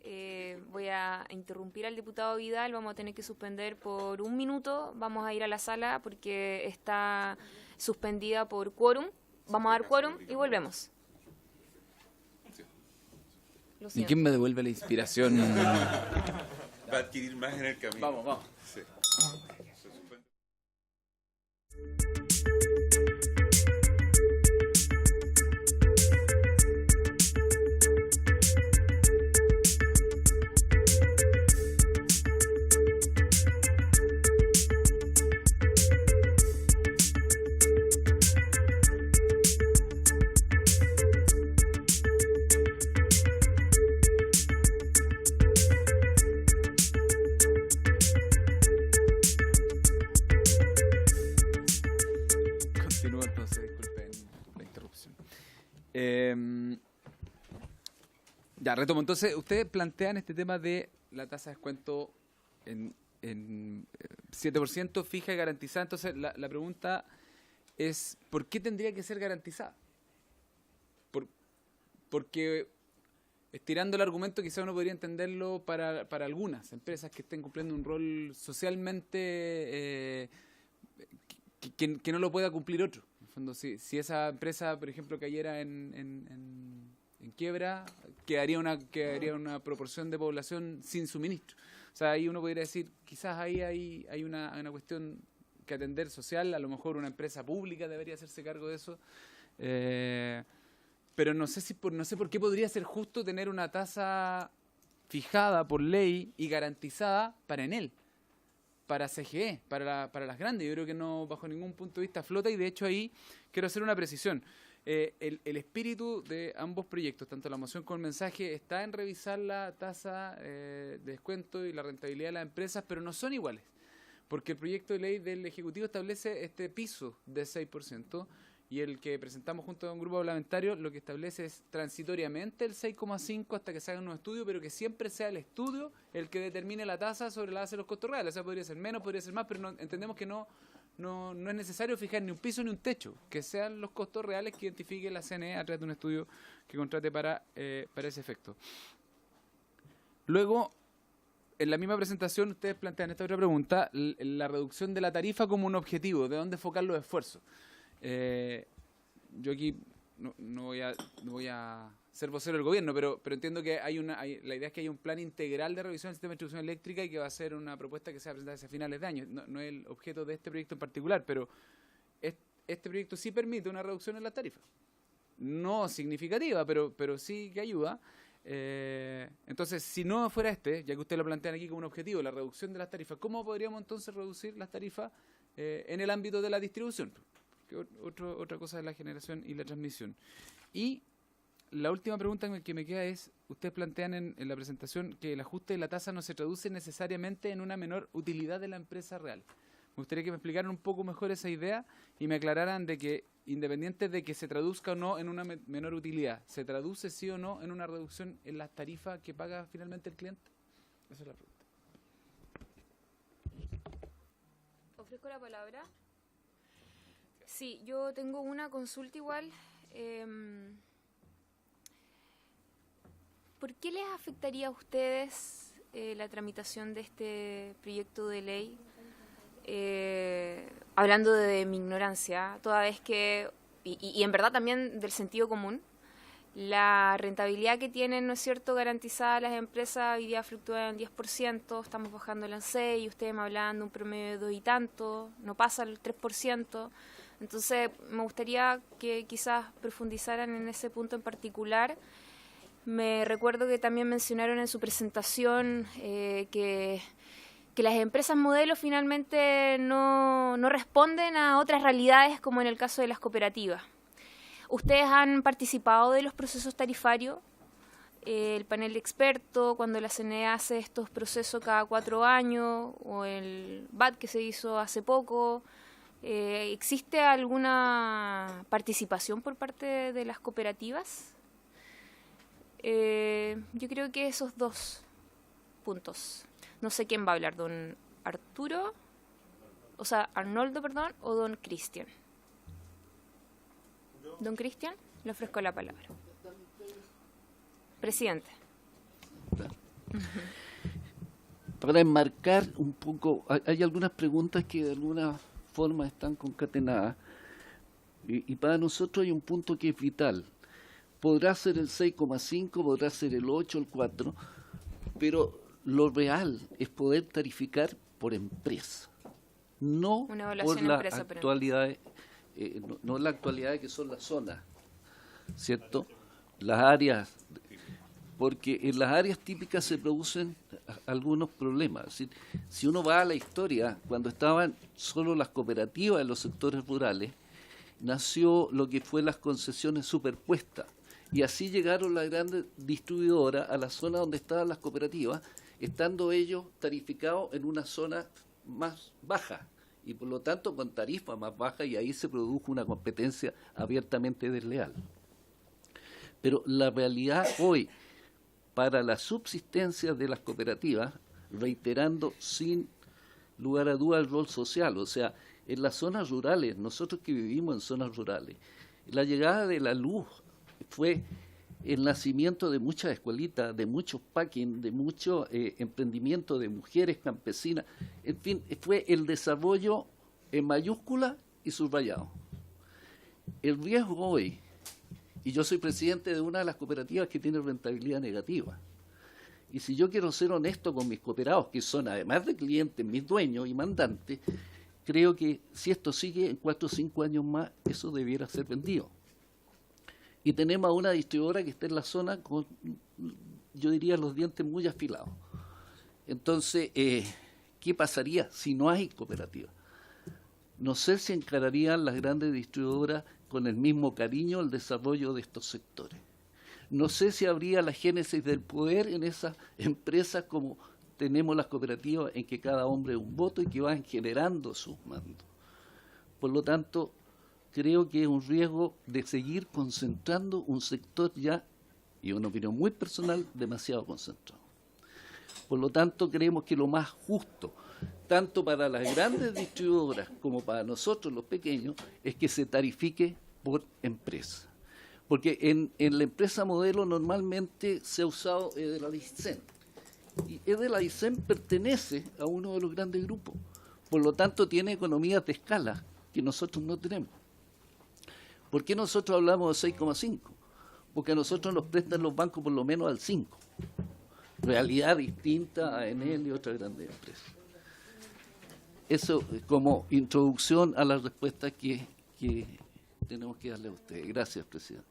Voy a interrumpir al diputado Vidal. Vamos a tener que suspender por un minuto. Vamos a ir a la sala porque está suspendida por quórum. Vamos a dar quórum y volvemos. ¿Y quién me devuelve la inspiración? Va a adquirir más en el camino. Vamos. Sí. Continúo entonces, disculpen la interrupción. Ya, retomo. Entonces, ustedes plantean este tema de la tasa de descuento en 7% fija y garantizada. Entonces, la pregunta es, ¿por qué tendría que ser garantizada? Porque, estirando el argumento, quizá uno podría entenderlo para algunas empresas que estén cumpliendo un rol socialmente que no lo pueda cumplir otro. En el fondo, si esa empresa, por ejemplo, cayera en quiebra, quedaría una proporción de población sin suministro. O sea, ahí uno podría decir, quizás ahí hay una cuestión que atender social, a lo mejor una empresa pública debería hacerse cargo de eso, pero no sé por qué podría ser justo tener una tasa fijada por ley y garantizada para Enel, para CGE, para las grandes. Yo creo que no, bajo ningún punto de vista flota, y de hecho ahí quiero hacer una precisión. El espíritu de ambos proyectos, tanto la moción como el mensaje, está en revisar la tasa de descuento y la rentabilidad de las empresas, pero no son iguales, porque el proyecto de ley del Ejecutivo establece este piso de 6%, y el que presentamos junto a un grupo parlamentario lo que establece es transitoriamente el 6,5 hasta que se haga un nuevo estudio, pero que siempre sea el estudio el que determine la tasa sobre la base de los costos reales. O sea, podría ser menos, podría ser más, pero entendemos que no es necesario fijar ni un piso ni un techo, que sean los costos reales que identifique la CNE a través de un estudio que contrate para ese efecto. Luego, en la misma presentación, ustedes plantean esta otra pregunta, la reducción de la tarifa como un objetivo, de dónde enfocar los esfuerzos. Yo aquí no voy a ser vocero del gobierno, pero entiendo que la idea es que hay un plan integral de revisión del sistema de distribución eléctrica y que va a ser una propuesta que se va a presentar hacia finales de año. No es el objeto de este proyecto en particular, pero este proyecto sí permite una reducción en las tarifas. No significativa, pero sí que ayuda. Entonces, si no fuera ya que ustedes lo plantean aquí como un objetivo, la reducción de las tarifas, ¿cómo podríamos entonces reducir las tarifas en el ámbito de la distribución? Otra cosa de la generación y la transmisión. Y la última pregunta que me queda es, ustedes plantean en la presentación que el ajuste de la tasa no se traduce necesariamente en una menor utilidad de la empresa real. Me gustaría que me explicaran un poco mejor esa idea y me aclararan de que, independiente de que se traduzca o no en una menor utilidad, ¿se traduce sí o no en una reducción en las tarifas que paga finalmente el cliente? Esa es la pregunta. ¿Ofrezco la palabra? Sí, yo tengo una consulta igual. ¿Por qué les afectaría a ustedes la tramitación de este proyecto de ley? Hablando de mi ignorancia, toda vez que, y en verdad también del sentido común, la rentabilidad que tienen, ¿no es cierto?, garantizada las empresas hoy día fluctúa en 10%, estamos bajando en 6%, y ustedes me hablaban de un promedio de 2 y tanto, no pasa el 3%. Entonces, me gustaría que quizás profundizaran en ese punto en particular. Me recuerdo que también mencionaron en su presentación que las empresas modelo finalmente no responden a otras realidades, como en el caso de las cooperativas. ¿Ustedes han participado de los procesos tarifarios? El panel de expertos, cuando la CNE hace estos procesos cada 4 años, o el VAT que se hizo hace poco, ¿existe alguna participación por parte de las cooperativas? Yo creo que esos 2 puntos. No sé quién va a hablar, don Arnoldo, o don Cristian. Don Cristian, le ofrezco la palabra. Presidente. Para enmarcar un poco, hay algunas preguntas que de alguna forma están concatenadas y para nosotros hay un punto que es vital. Podrá ser el 6,5, podrá ser el 8, el 4, pero lo real es poder tarificar por empresa, no por la actualidad, no la actualidad que son las zonas, ¿cierto? Las áreas, porque en las áreas típicas se producen algunos problemas. Es decir, si uno va a la historia, cuando estaban solo las cooperativas en los sectores rurales, nació lo que fue las concesiones superpuestas. Y así llegaron las grandes distribuidoras a la zona donde estaban las cooperativas, estando ellos tarificados en una zona más baja y por lo tanto con tarifa más baja, y ahí se produjo una competencia abiertamente desleal. Pero la realidad hoy, para la subsistencia de las cooperativas, reiterando sin lugar a duda el rol social, o sea, en las zonas rurales, nosotros que vivimos en zonas rurales, la llegada de la luz fue el nacimiento de muchas escuelitas, de muchos packing, de mucho emprendimiento de mujeres campesinas, en fin, fue el desarrollo en mayúscula y subrayado. El riesgo hoy, y yo soy presidente de una de las cooperativas que tiene rentabilidad negativa, y si yo quiero ser honesto con mis cooperados, que son además de clientes, mis dueños y mandantes, creo que si esto sigue en 4 o 5 años más, eso debiera ser vendido. Y tenemos a una distribuidora que está en la zona con, yo diría, los dientes muy afilados. Entonces, ¿qué pasaría si no hay cooperativa? No sé si encararían las grandes distribuidoras con el mismo cariño el desarrollo de estos sectores. No sé si habría la génesis del poder en esas empresas como tenemos las cooperativas, en que cada hombre es un voto y que van generando sus mandos. Por lo tanto, creo que es un riesgo de seguir concentrando un sector ya, y una opinión muy personal, demasiado concentrado. Por lo tanto, creemos que lo más justo, tanto para las grandes distribuidoras como para nosotros los pequeños, es que se tarifique por empresa. Porque en la empresa modelo normalmente se ha usado Edelaicen. Y Edelaicen pertenece a uno de los grandes grupos. Por lo tanto, tiene economías de escala que nosotros no tenemos. ¿Por qué nosotros hablamos de 6,5? Porque a nosotros nos prestan los bancos por lo menos al 5. Realidad distinta a Enel y otras grandes empresas. Eso como introducción a la respuesta que tenemos que darle a ustedes. Gracias, presidente.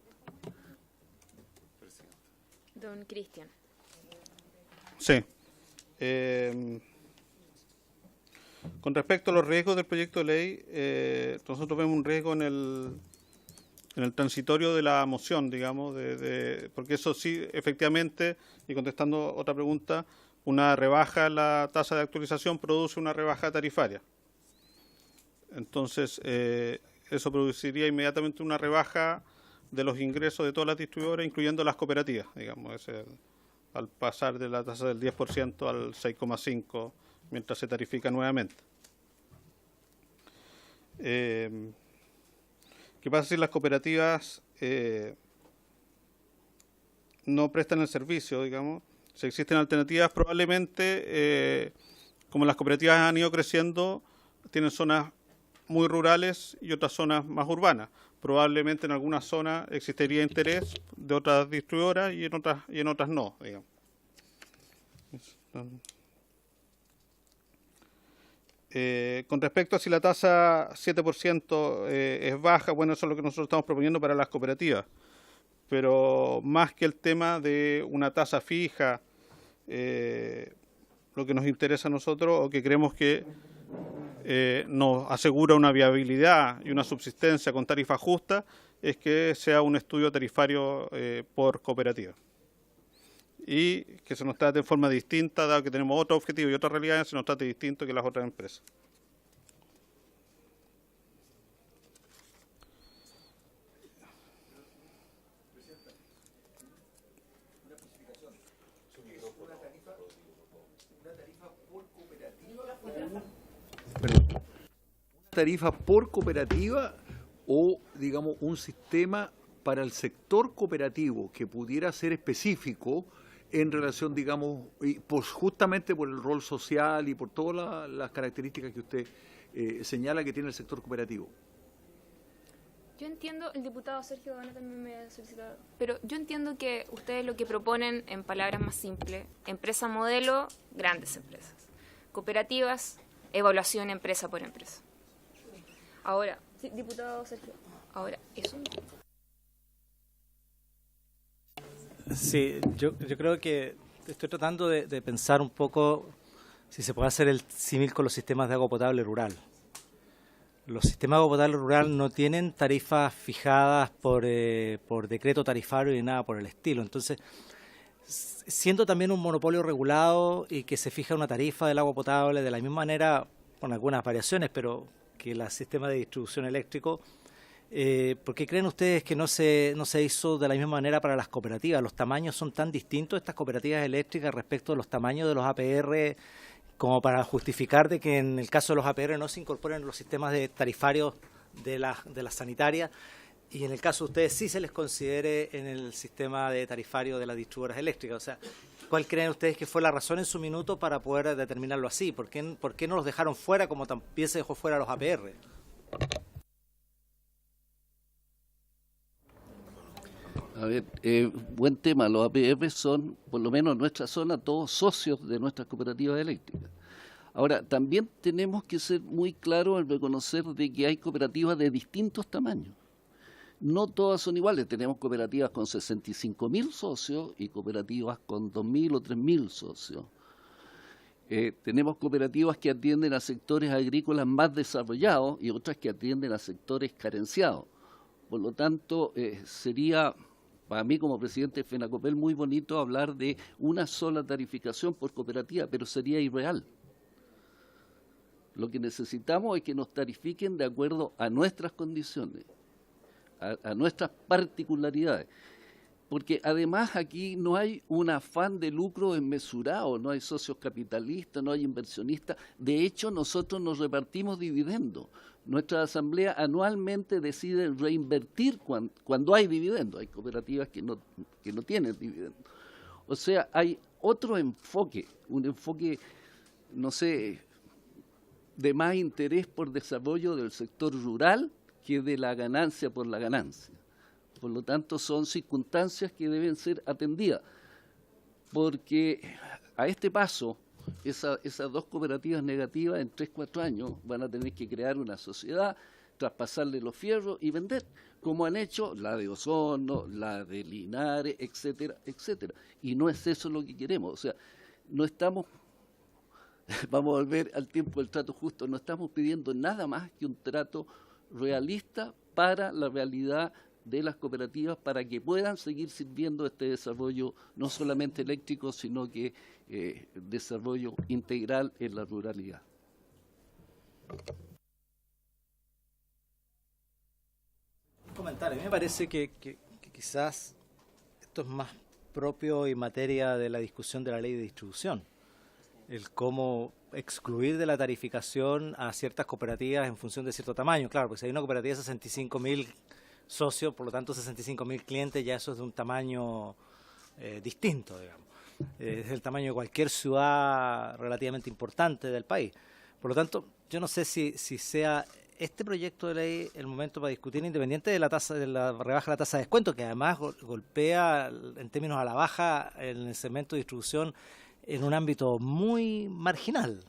Don Cristian. Sí. Con respecto a los riesgos del proyecto de ley, nosotros vemos un riesgo en el transitorio de la moción, digamos, porque eso sí, efectivamente, y contestando otra pregunta, una rebaja en la tasa de actualización produce una rebaja tarifaria. Entonces, eso produciría inmediatamente una rebaja de los ingresos de todas las distribuidoras, incluyendo las cooperativas, digamos, al pasar de la tasa del 10% al 6,5% mientras se tarifica nuevamente. ¿Qué pasa si las cooperativas no prestan el servicio, digamos? Si existen alternativas, probablemente, como las cooperativas han ido creciendo, tienen zonas muy rurales y otras zonas más urbanas. Probablemente en algunas zonas existiría interés de otras distribuidoras y en otras no, digamos. Con respecto a si la tasa 7% es baja, bueno, eso es lo que nosotros estamos proponiendo para las cooperativas. Pero más que el tema de una tasa fija, lo que nos interesa a nosotros, o que creemos que nos asegura una viabilidad y una subsistencia con tarifa justa, es que sea un estudio tarifario por cooperativa. Y que se nos trate de forma distinta, dado que tenemos otro objetivo y otra realidad, se nos trate distinto que las otras empresas. ¿Tarifa por cooperativa o, digamos, un sistema para el sector cooperativo que pudiera ser específico en relación, digamos, y justamente por el rol social y por todas las características que usted señala que tiene el sector cooperativo? Yo entiendo, el diputado Sergio Gana también me ha solicitado, pero yo entiendo que ustedes lo que proponen, en palabras más simples, empresa modelo, grandes empresas. Cooperativas, evaluación empresa por empresa. Ahora, sí, diputado Sergio, ahora, eso. Sí, yo creo que estoy tratando de pensar un poco si se puede hacer el símil con los sistemas de agua potable rural. Los sistemas de agua potable rural no tienen tarifas fijadas por decreto tarifario ni nada por el estilo. Entonces, siendo también un monopolio regulado y que se fija una tarifa del agua potable de la misma manera, con algunas variaciones, pero que el sistema de distribución eléctrico, ¿por qué creen ustedes que no se hizo de la misma manera para las cooperativas? Los tamaños son tan distintos, estas cooperativas eléctricas, respecto a los tamaños de los APR, como para justificar de que en el caso de los APR no se incorporen los sistemas de tarifarios de las sanitarias, y en el caso de ustedes sí se les considere en el sistema de tarifario de las distribuidoras eléctricas. O sea, ¿cuál creen ustedes que fue la razón en su minuto para poder determinarlo así? ¿Por qué no los dejaron fuera como también se dejó fuera los APR? A ver, buen tema. Los APR son, por lo menos en nuestra zona, todos socios de nuestras cooperativas eléctricas. Ahora, también tenemos que ser muy claros en reconocer de que hay cooperativas de distintos tamaños. No todas son iguales. Tenemos cooperativas con 65.000 socios y cooperativas con 2.000 o 3.000 socios. Tenemos cooperativas que atienden a sectores agrícolas más desarrollados y otras que atienden a sectores carenciados. Por lo tanto, sería, para mí como presidente de FENACOPEL, muy bonito hablar de una sola tarificación por cooperativa, pero sería irreal. Lo que necesitamos es que nos tarifiquen de acuerdo a nuestras condiciones, a nuestras particularidades. Porque además aquí no hay un afán de lucro desmesurado, no hay socios capitalistas, no hay inversionistas. De hecho, nosotros nos repartimos dividendos. Nuestra asamblea anualmente decide reinvertir cuando hay dividendos. Hay cooperativas que no tienen dividendos. O sea, hay otro enfoque, un enfoque, no sé, de más interés por desarrollo del sector rural que de la ganancia por la ganancia. Por lo tanto, son circunstancias que deben ser atendidas, porque a este paso, esas dos cooperativas negativas en 3-4 años van a tener que crear una sociedad, traspasarle los fierros y vender, como han hecho la de Osorno, la de Linares, etcétera, etcétera. Y no es eso lo que queremos. O sea, no estamos, vamos a volver al tiempo del trato justo, no estamos pidiendo nada más que un trato realista para la realidad de las cooperativas, para que puedan seguir sirviendo este desarrollo no solamente eléctrico, sino que desarrollo integral en la ruralidad. Un comentario. A mí me parece que quizás esto es más propio y materia de la discusión de la ley de distribución. El cómo excluir de la tarificación a ciertas cooperativas en función de cierto tamaño. Claro, porque si hay una cooperativa de 65.000 socios, por lo tanto 65.000 clientes, ya eso es de un tamaño distinto, digamos. Es el tamaño de cualquier ciudad relativamente importante del país. Por lo tanto, yo no sé si sea este proyecto de ley el momento para discutir, independiente de la tasa, de la rebaja de la tasa de descuento, que además golpea en términos a la baja en el segmento de distribución en un ámbito muy marginal.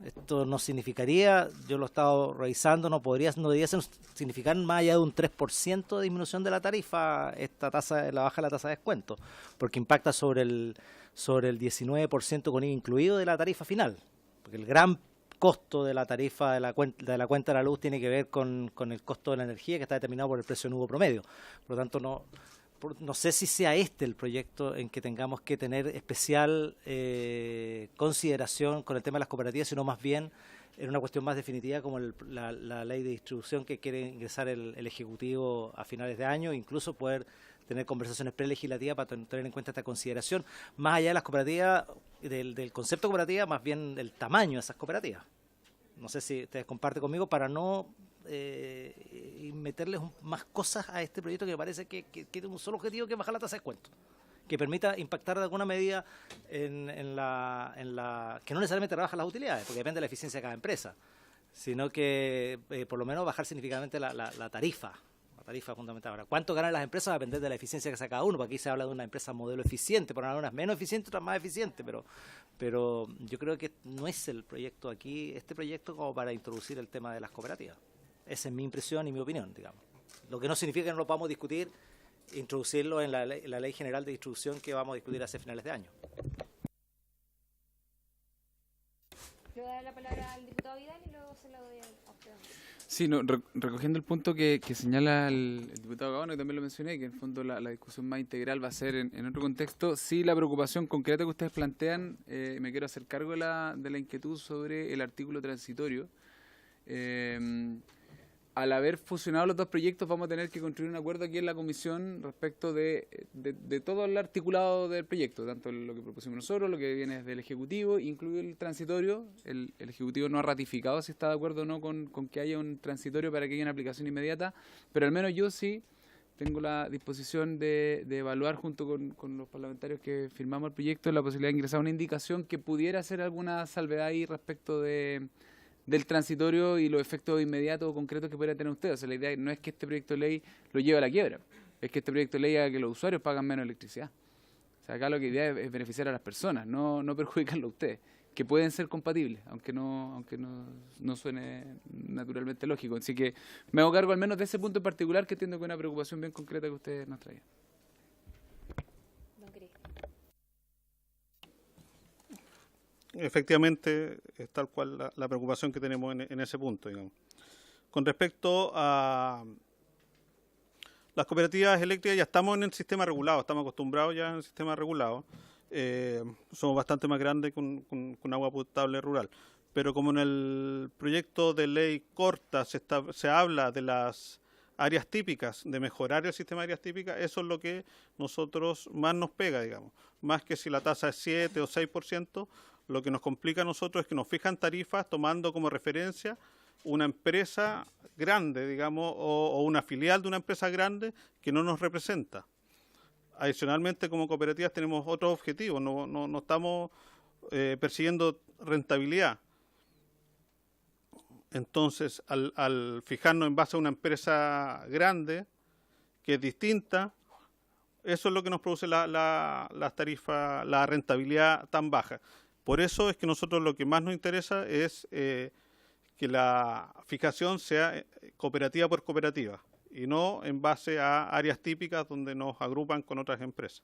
Esto no significaría, yo lo he estado revisando, no debería significar más allá de un 3% de disminución de la tarifa, esta tasa, la baja de la tasa de descuento, porque impacta sobre el 19% con IVA incluido de la tarifa final, porque el gran costo de la tarifa de la cuenta de la luz tiene que ver con el costo de la energía, que está determinado por el precio nuevo promedio. Por lo tanto, no sé si sea este el proyecto en que tengamos que tener especial consideración con el tema de las cooperativas, sino más bien en una cuestión más definitiva como la ley de distribución que quiere ingresar el Ejecutivo a finales de año, incluso poder tener conversaciones prelegislativas para tener en cuenta esta consideración, más allá de las cooperativas, del concepto cooperativa, más bien del tamaño de esas cooperativas. No sé si ustedes comparten conmigo para no y meterles más cosas a este proyecto que me parece que tiene un solo objetivo, que es bajar la tasa de descuento, que permita impactar de alguna medida en la que no necesariamente rebaja las utilidades, porque depende de la eficiencia de cada empresa, sino que por lo menos bajar significativamente la tarifa fundamental. Ahora, ¿cuánto ganan las empresas? Va a depender de la eficiencia que sea cada uno, porque aquí se habla de una empresa modelo eficiente, por algunas menos eficiente, otras más eficiente, pero yo creo que no es el proyecto aquí, este proyecto como para introducir el tema de las cooperativas. Esa es mi impresión y mi opinión, digamos. Lo que no significa que no lo podamos discutir, introducirlo en la Ley General de Distribución que vamos a discutir hacia finales de año. Le voy a dar la palabra al diputado Vidal y luego se la doy a usted. Sí, no, recogiendo el punto que señala el diputado Gaona, que también lo mencioné, que en el fondo la discusión más integral va a ser en otro contexto. Sí, la preocupación concreta que ustedes plantean, me quiero hacer cargo de la inquietud sobre el artículo transitorio. Al haber fusionado los dos proyectos, vamos a tener que construir un acuerdo aquí en la comisión respecto de todo el articulado del proyecto, tanto lo que propusimos nosotros, lo que viene desde el Ejecutivo, incluido el transitorio. El Ejecutivo no ha ratificado si está de acuerdo o no con que haya un transitorio para que haya una aplicación inmediata, pero al menos yo sí tengo la disposición de evaluar junto con los parlamentarios que firmamos el proyecto la posibilidad de ingresar una indicación que pudiera hacer alguna salvedad ahí respecto del transitorio y los efectos inmediatos o concretos que pudiera tener ustedes. O sea, la idea no es que este proyecto de ley lo lleve a la quiebra, es que este proyecto de ley haga que los usuarios paguen menos electricidad. O sea, acá lo que la idea es beneficiar a las personas, no perjudicarlo a ustedes, que pueden ser compatibles, aunque no suene naturalmente lógico. Así que me hago cargo al menos de ese punto en particular, que entiendo que es una preocupación bien concreta que ustedes nos traían. Efectivamente, es tal cual la preocupación que tenemos en ese punto, digamos. Con respecto a las cooperativas eléctricas, ya estamos en el sistema regulado, estamos acostumbrados ya en el sistema regulado. Somos bastante más grandes con agua potable rural. pero como en el proyecto de ley corta se habla de las áreas típicas, de mejorar el sistema de áreas típicas, eso es lo que nosotros más nos pega, digamos. Más que si la tasa es 7 o 6%, lo que nos complica a nosotros es que nos fijan tarifas tomando como referencia una empresa grande, digamos, o una filial de una empresa grande que no nos representa. Adicionalmente, como cooperativas tenemos otros objetivos, no estamos persiguiendo rentabilidad. Entonces, al fijarnos en base a una empresa grande, que es distinta, eso es lo que nos produce las tarifas, la rentabilidad tan baja. Por eso es que nosotros lo que más nos interesa es que la fijación sea cooperativa por cooperativa y no en base a áreas típicas donde nos agrupan con otras empresas.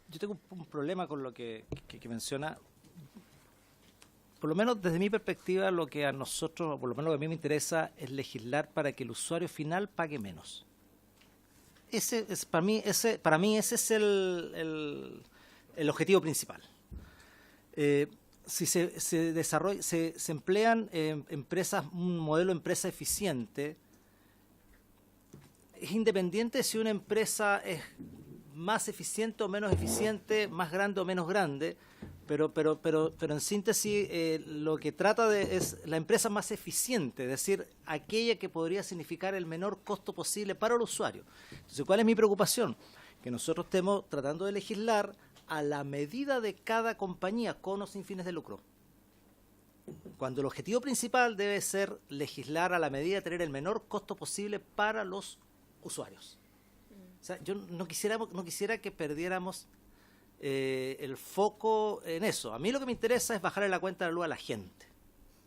Yo tengo un problema con lo que menciona. Por lo menos desde mi perspectiva, lo que a nosotros, o por lo menos lo que a mí me interesa, es legislar para que el usuario final pague menos. Para mí ese es el objetivo principal. Si se emplean empresas, un modelo de empresa eficiente, es independiente si una empresa es más eficiente o menos eficiente, más grande o menos grande, pero en síntesis lo que trata es la empresa más eficiente, es decir, aquella que podría significar el menor costo posible para el usuario. Entonces, ¿cuál es mi preocupación? Que nosotros estemos tratando de legislar a la medida de cada compañía con o sin fines de lucro, cuando el objetivo principal debe ser legislar a la medida de tener el menor costo posible para los usuarios. O sea, yo no quisiera que perdiéramos el foco en eso. A mí lo que me interesa es bajarle la cuenta de la luz a la gente,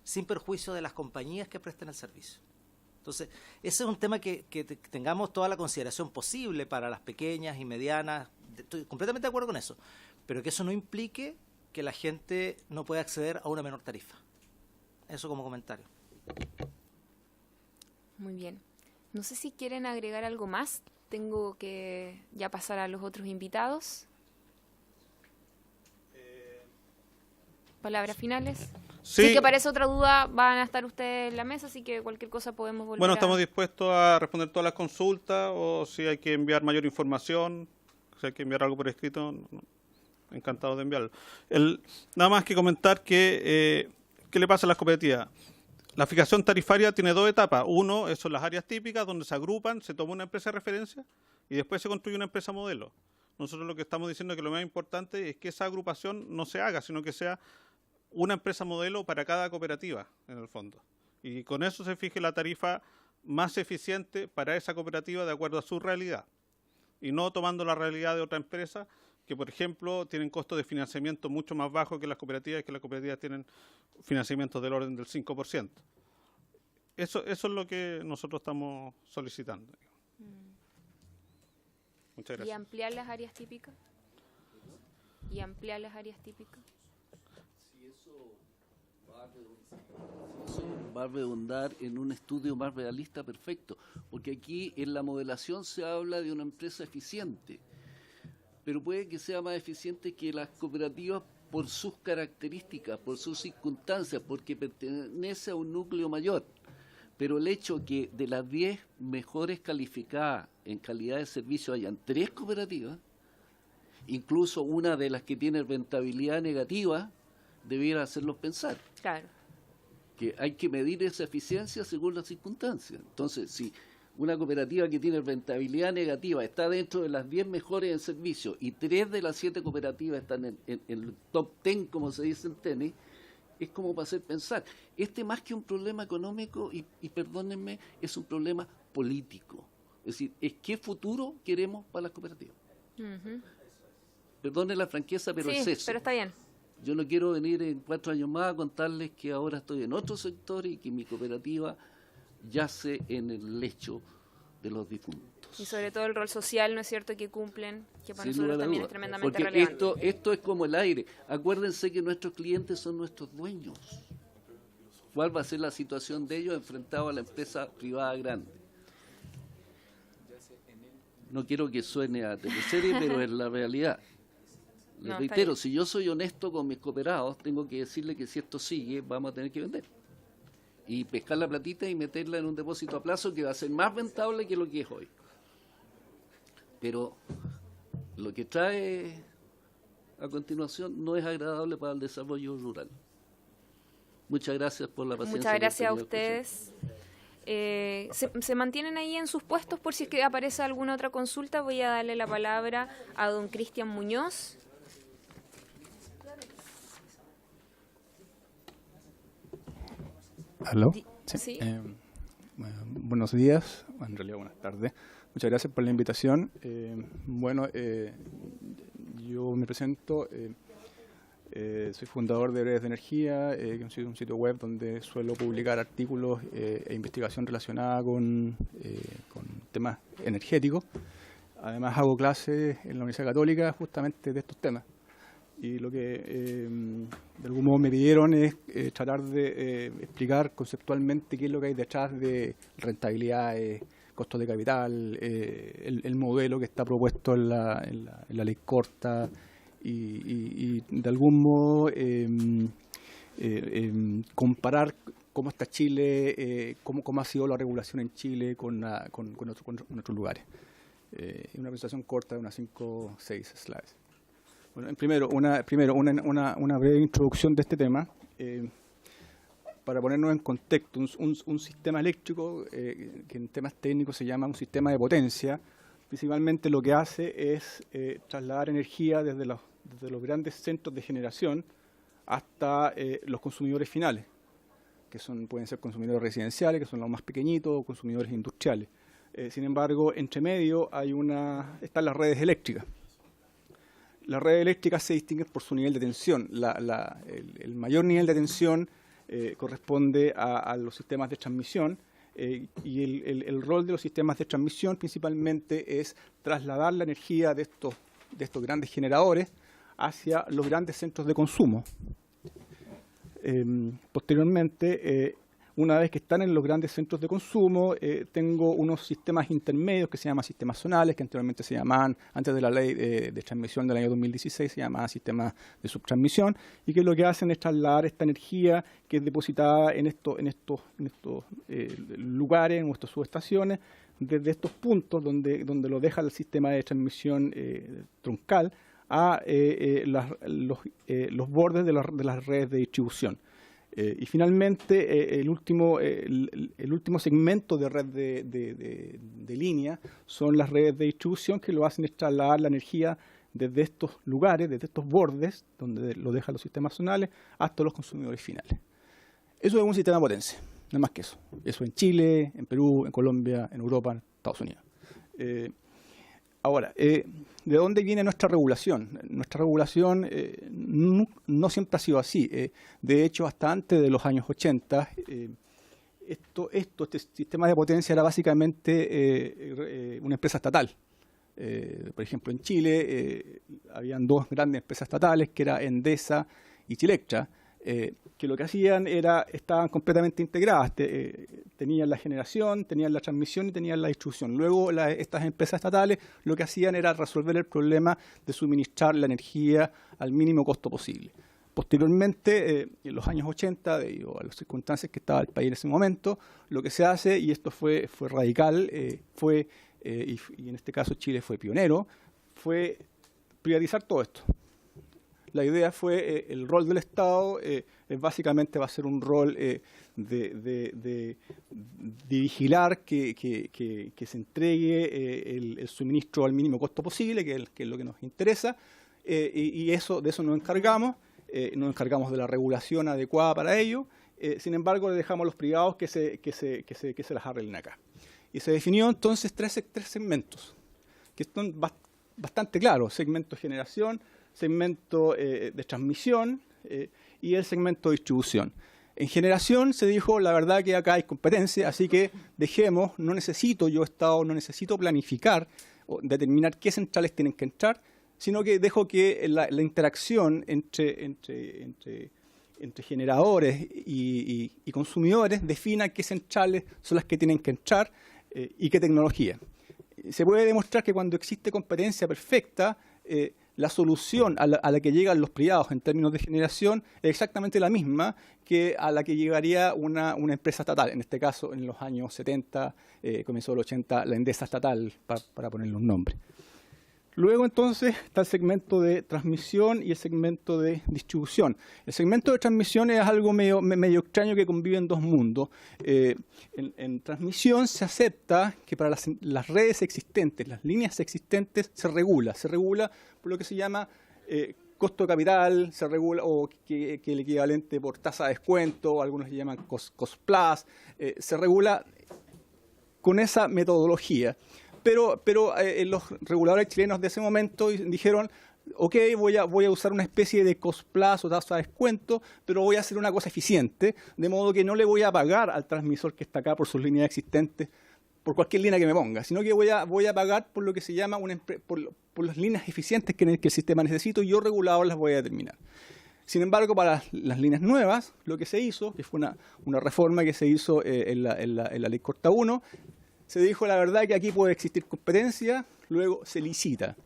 sin perjuicio de las compañías que presten el servicio. Entonces, ese es un tema que tengamos toda la consideración posible para las pequeñas y medianas. Estoy completamente de acuerdo con eso, pero que eso no implique que la gente no pueda acceder a una menor tarifa. Eso como comentario. Muy bien. No sé si quieren agregar algo más. Tengo que ya pasar a los otros invitados. Palabras finales. Sí, Si que parece otra duda, van a estar ustedes en la mesa, así que cualquier cosa podemos volver bueno, a... estamos dispuestos a responder todas las consultas o si hay que enviar mayor información, si hay que enviar algo por escrito, encantado de enviarlo. Nada más que comentar que ¿qué le pasa a las cooperativas? La fijación tarifaria tiene dos etapas. Uno, son las áreas típicas donde se agrupan, se toma una empresa de referencia y después se construye una empresa modelo. Nosotros lo que estamos diciendo es que lo más importante es que esa agrupación no se haga, sino que sea una empresa modelo para cada cooperativa, en el fondo. Y con eso se fije la tarifa más eficiente para esa cooperativa de acuerdo a su realidad. Y no tomando la realidad de otra empresa que, por ejemplo, tienen costos de financiamiento mucho más bajos que las cooperativas tienen financiamientos del orden del 5%. Eso es lo que nosotros estamos solicitando. Muchas gracias. ¿Y ampliar las áreas típicas? ¿Y ampliar las áreas típicas? Si eso va a redundar en un estudio más realista, perfecto. Porque aquí en la modelación se habla de una empresa eficiente, pero puede que sea más eficiente que las cooperativas por sus características, por sus circunstancias, porque pertenece a un núcleo mayor. Pero el hecho que de las 10 mejores calificadas en calidad de servicio hayan 3 cooperativas, incluso una de las que tiene rentabilidad negativa, debiera hacerlos pensar. Claro. Que hay que medir esa eficiencia según las circunstancias. Entonces, si una cooperativa que tiene rentabilidad negativa está dentro de las 10 mejores en servicio y 3 de las 7 cooperativas están en el top 10, como se dice en tenis, es como para hacer pensar. Más que un problema económico, y perdónenme, es un problema político. Es decir, ¿qué futuro queremos para las cooperativas? Perdonen la franqueza, pero sí, es eso. Pero está bien. Yo no quiero venir en 4 años más a contarles que ahora estoy en otro sector y que mi cooperativa yace en el lecho de los difuntos. Y sobre todo el rol social, ¿no es cierto?, que cumplen, que para Sin nosotros lugar a también duda. es tremendamente Porque relevante. esto es como el aire. Acuérdense que nuestros clientes son nuestros dueños. ¿Cuál va a ser la situación de ellos enfrentados a la empresa privada grande? No quiero que suene a teleserie, pero es la realidad. Les No, reitero, si yo soy honesto con mis cooperados, tengo que decirle que si esto sigue, vamos a tener que vender. Y pescar la platita y meterla en un depósito a plazo que va a ser más rentable que lo que es hoy. Pero lo que trae a continuación no es agradable para el desarrollo rural. Muchas gracias por la paciencia. Muchas gracias a que han tenido ustedes. Se mantienen ahí en sus puestos por si es que aparece alguna otra consulta. Voy a darle la palabra a don Cristian Muñoz. ¿Aló? Sí. Sí. Buenos días, en realidad buenas tardes. Muchas gracias por la invitación. Yo me presento, soy fundador de Breves de Energía, que es un sitio web donde suelo publicar artículos e investigación relacionada con temas energéticos. Además hago clases en la Universidad Católica justamente de estos temas. Y lo que de algún modo me pidieron es tratar de explicar conceptualmente qué es lo que hay detrás de rentabilidades, costos de capital, el modelo que está propuesto en la ley corta y de algún modo comparar cómo está Chile, cómo ha sido la regulación en Chile con otros lugares. Una presentación corta de unas 5 o 6 slides. Bueno, primero una breve introducción de este tema. Para ponernos en contexto, un sistema eléctrico que en temas técnicos se llama un sistema de potencia, principalmente lo que hace es trasladar energía desde los grandes centros de generación hasta los consumidores finales, que pueden ser consumidores residenciales, que son los más pequeñitos, o consumidores industriales. Sin embargo, entre medio están las redes eléctricas. Las redes eléctricas se distinguen por su nivel de tensión. El mayor nivel de tensión corresponde a los sistemas de transmisión y el rol de los sistemas de transmisión principalmente es trasladar la energía de estos grandes generadores hacia los grandes centros de consumo. Posteriormente, una vez que están en los grandes centros de consumo, tengo unos sistemas intermedios que se llaman sistemas zonales, que anteriormente se llamaban, antes de la ley de transmisión del año 2016, se llamaban sistemas de subtransmisión, y que lo que hacen es trasladar esta energía que es depositada en estos lugares, en nuestras subestaciones, desde estos puntos donde lo deja el sistema de transmisión troncal a los bordes de las redes de distribución. Y finalmente, el último segmento de red de línea son las redes de distribución, que lo hacen es trasladar la energía desde estos lugares, desde estos bordes, donde lo dejan los sistemas zonales, hasta los consumidores finales. Eso es un sistema de potencia, no más que eso. Eso en Chile, en Perú, en Colombia, en Europa, en Estados Unidos. Ahora, ¿de dónde viene nuestra regulación? Nuestra regulación no siempre ha sido así. De hecho, hasta antes de los años 80, este sistema de potencia era básicamente una empresa estatal. Por ejemplo, en Chile habían dos grandes empresas estatales, que era Endesa y Chilectra, que lo que hacían estaban completamente integradas, tenían la generación, tenían la transmisión y tenían la distribución. Luego estas empresas estatales lo que hacían era resolver el problema de suministrar la energía al mínimo costo posible. Posteriormente, en los años 80, debido a las circunstancias que estaba el país en ese momento, lo que se hace, y esto fue radical, y en este caso Chile fue pionero, fue privatizar todo esto. La idea fue el rol del Estado, básicamente va a ser un rol de vigilar que se entregue el suministro al mínimo costo posible, que es lo que nos interesa, y de eso nos encargamos de la regulación adecuada para ello. Sin embargo, le dejamos a los privados que se las arreglen acá. Y se definió entonces tres segmentos, que están bastante claros: segmento de generación, segmento de transmisión y el segmento de distribución. En generación se dijo, la verdad que acá hay competencia, así que no necesito planificar o determinar qué centrales tienen que entrar, sino que dejo que la interacción entre generadores y consumidores defina qué centrales son las que tienen que entrar y qué tecnología. se puede demostrar que cuando existe competencia perfecta, la solución a la que llegan los privados en términos de generación es exactamente la misma que a la que llegaría una empresa estatal. En este caso, en los años 70, comienzo del 80, la Endesa estatal, para ponerle un nombre. Luego, entonces, está el segmento de transmisión y el segmento de distribución. El segmento de transmisión es algo medio extraño que convive en dos mundos. En transmisión se acepta que para las redes existentes, las líneas existentes, se regula por lo que se llama costo de capital, se regula, o que el equivalente por tasa de descuento, algunos le llaman cost plus, se regula con esa metodología. Pero los reguladores chilenos de ese momento dijeron, ok, voy a usar una especie de cost plus o tasa de descuento, pero voy a hacer una cosa eficiente, de modo que no le voy a pagar al transmisor que está acá por sus líneas existentes, por cualquier línea que me ponga, sino que voy a pagar por lo que se llama por las líneas eficientes que el sistema necesita, y yo regulador las voy a determinar. Sin embargo, para las líneas nuevas, lo que se hizo, que fue una reforma que se hizo en la Ley Corta 1, se dijo la verdad que aquí puede existir competencia, luego se licita.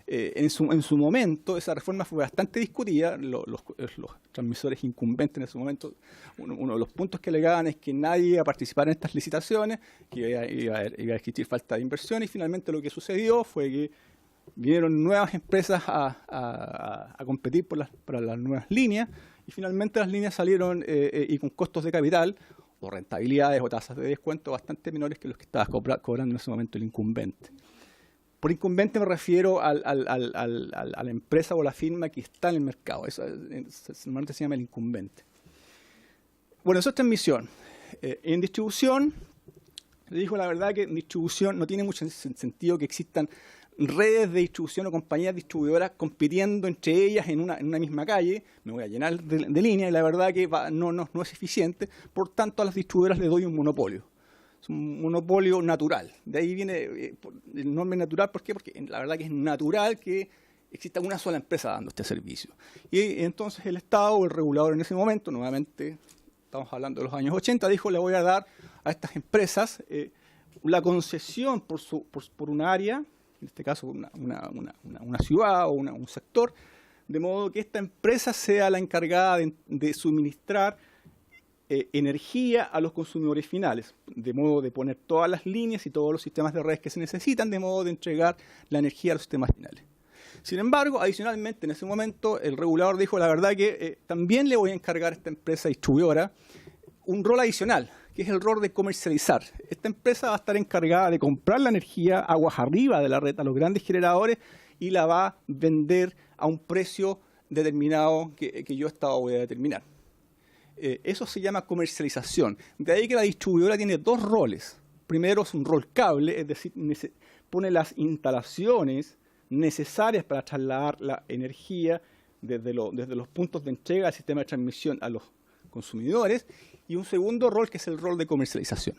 En su momento, esa reforma fue bastante discutida. Los transmisores incumbentes en ese momento, uno de los puntos que alegaban es que nadie iba a participar en estas licitaciones, que iba a existir falta de inversión, y finalmente lo que sucedió fue que vinieron nuevas empresas a competir para las nuevas líneas, y finalmente las líneas salieron y con costos de capital o rentabilidades o tasas de descuento bastante menores que los que estaba cobrando en ese momento el incumbente. Por incumbente me refiero a la empresa o la firma que está en el mercado. Eso normalmente se llama el incumbente. Bueno, eso es transmisión. En distribución, le digo la verdad que en distribución no tiene mucho sentido que existan redes de distribución o compañías distribuidoras compitiendo entre ellas en una misma calle. Me voy a llenar de línea y la verdad que no es eficiente. Por tanto, a las distribuidoras les doy un monopolio. Es un monopolio natural. De ahí viene el nombre natural. ¿Por qué? Porque la verdad que es natural que exista una sola empresa dando este servicio. Y entonces el Estado o el regulador en ese momento, nuevamente estamos hablando de los años 80, dijo: le voy a dar a estas empresas la concesión por una área, en este caso una ciudad o un sector, de modo que esta empresa sea la encargada de suministrar energía a los consumidores finales, de modo de poner todas las líneas y todos los sistemas de redes que se necesitan, de modo de entregar la energía a los sistemas finales. Sin embargo, adicionalmente, en ese momento, el regulador dijo la verdad que también le voy a encargar a esta empresa distribuidora un rol adicional, que es el rol de comercializar. Esta empresa va a estar encargada de comprar la energía aguas arriba de la red a los grandes generadores y la va a vender a un precio determinado que yo Estado voy a determinar. Eso se llama comercialización. De ahí que la distribuidora tiene dos roles. Primero es un rol cable, es decir, pone las instalaciones necesarias para trasladar la energía desde los puntos de entrega del sistema de transmisión a los consumidores, y un segundo rol que es el rol de comercialización.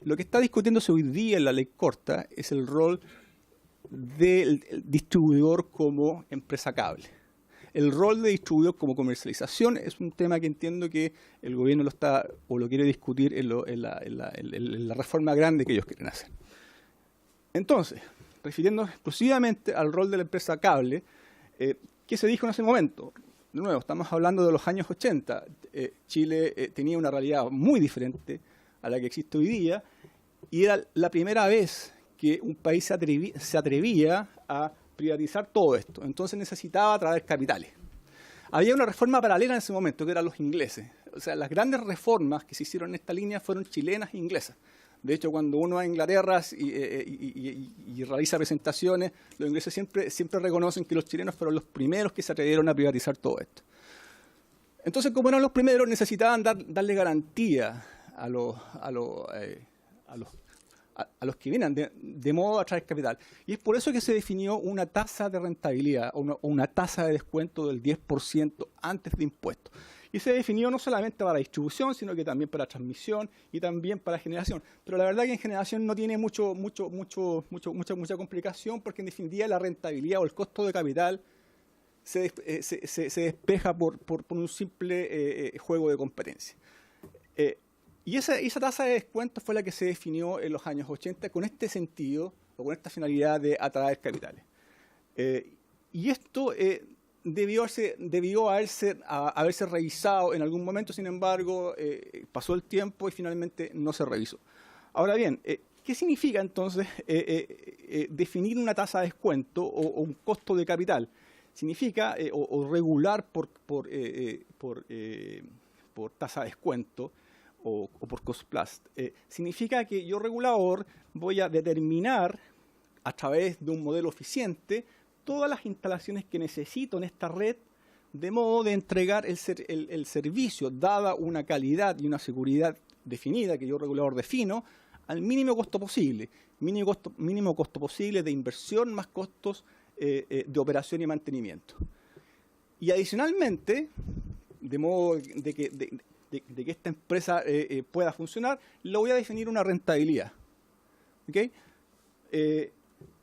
Lo que está discutiéndose hoy día en la ley corta es el rol del distribuidor como empresa cable. El rol de distribuidor como comercialización es un tema que entiendo que el gobierno lo quiere discutir en la reforma grande que ellos quieren hacer. Entonces, refiriéndonos exclusivamente al rol de la empresa cable, ¿qué se dijo en ese momento? De nuevo, estamos hablando de los años 80. Chile tenía una realidad muy diferente a la que existe hoy día, y era la primera vez que un país se atrevía a privatizar todo esto. Entonces necesitaba traer capitales. Había una reforma paralela en ese momento, que eran los ingleses. O sea, las grandes reformas que se hicieron en esta línea fueron chilenas e inglesas. De hecho, cuando uno va a Inglaterra y realiza presentaciones, los ingleses siempre reconocen que los chilenos fueron los primeros que se atrevieron a privatizar todo esto. Entonces, como eran los primeros, necesitaban darle garantía a los que vienen, de modo a traer capital. Y es por eso que se definió una tasa de rentabilidad o una tasa de descuento del 10% antes de impuestos. Y se definió no solamente para distribución, sino que también para transmisión y también para generación. Pero la verdad que en generación no tiene mucha complicación, porque en definitiva la rentabilidad o el costo de capital se despeja por un simple juego de competencia. Y esa tasa de descuento fue la que se definió en los años 80 con este sentido o con esta finalidad de atraer capitales. Y esto debió haberse revisado en algún momento, sin embargo, pasó el tiempo y finalmente no se revisó. Ahora bien, ¿qué significa entonces definir una tasa de descuento o un costo de capital? Significa, o regular por tasa de descuento o por cost plus, significa que yo, regulador, voy a determinar a través de un modelo eficiente todas las instalaciones que necesito en esta red, de modo de entregar el servicio, dada una calidad y una seguridad definida, que yo, regulador, defino, al mínimo costo posible. Mínimo costo posible de inversión más costos de operación y mantenimiento. Y adicionalmente, de modo de que esta empresa pueda funcionar, le voy a definir una rentabilidad. ¿Okay?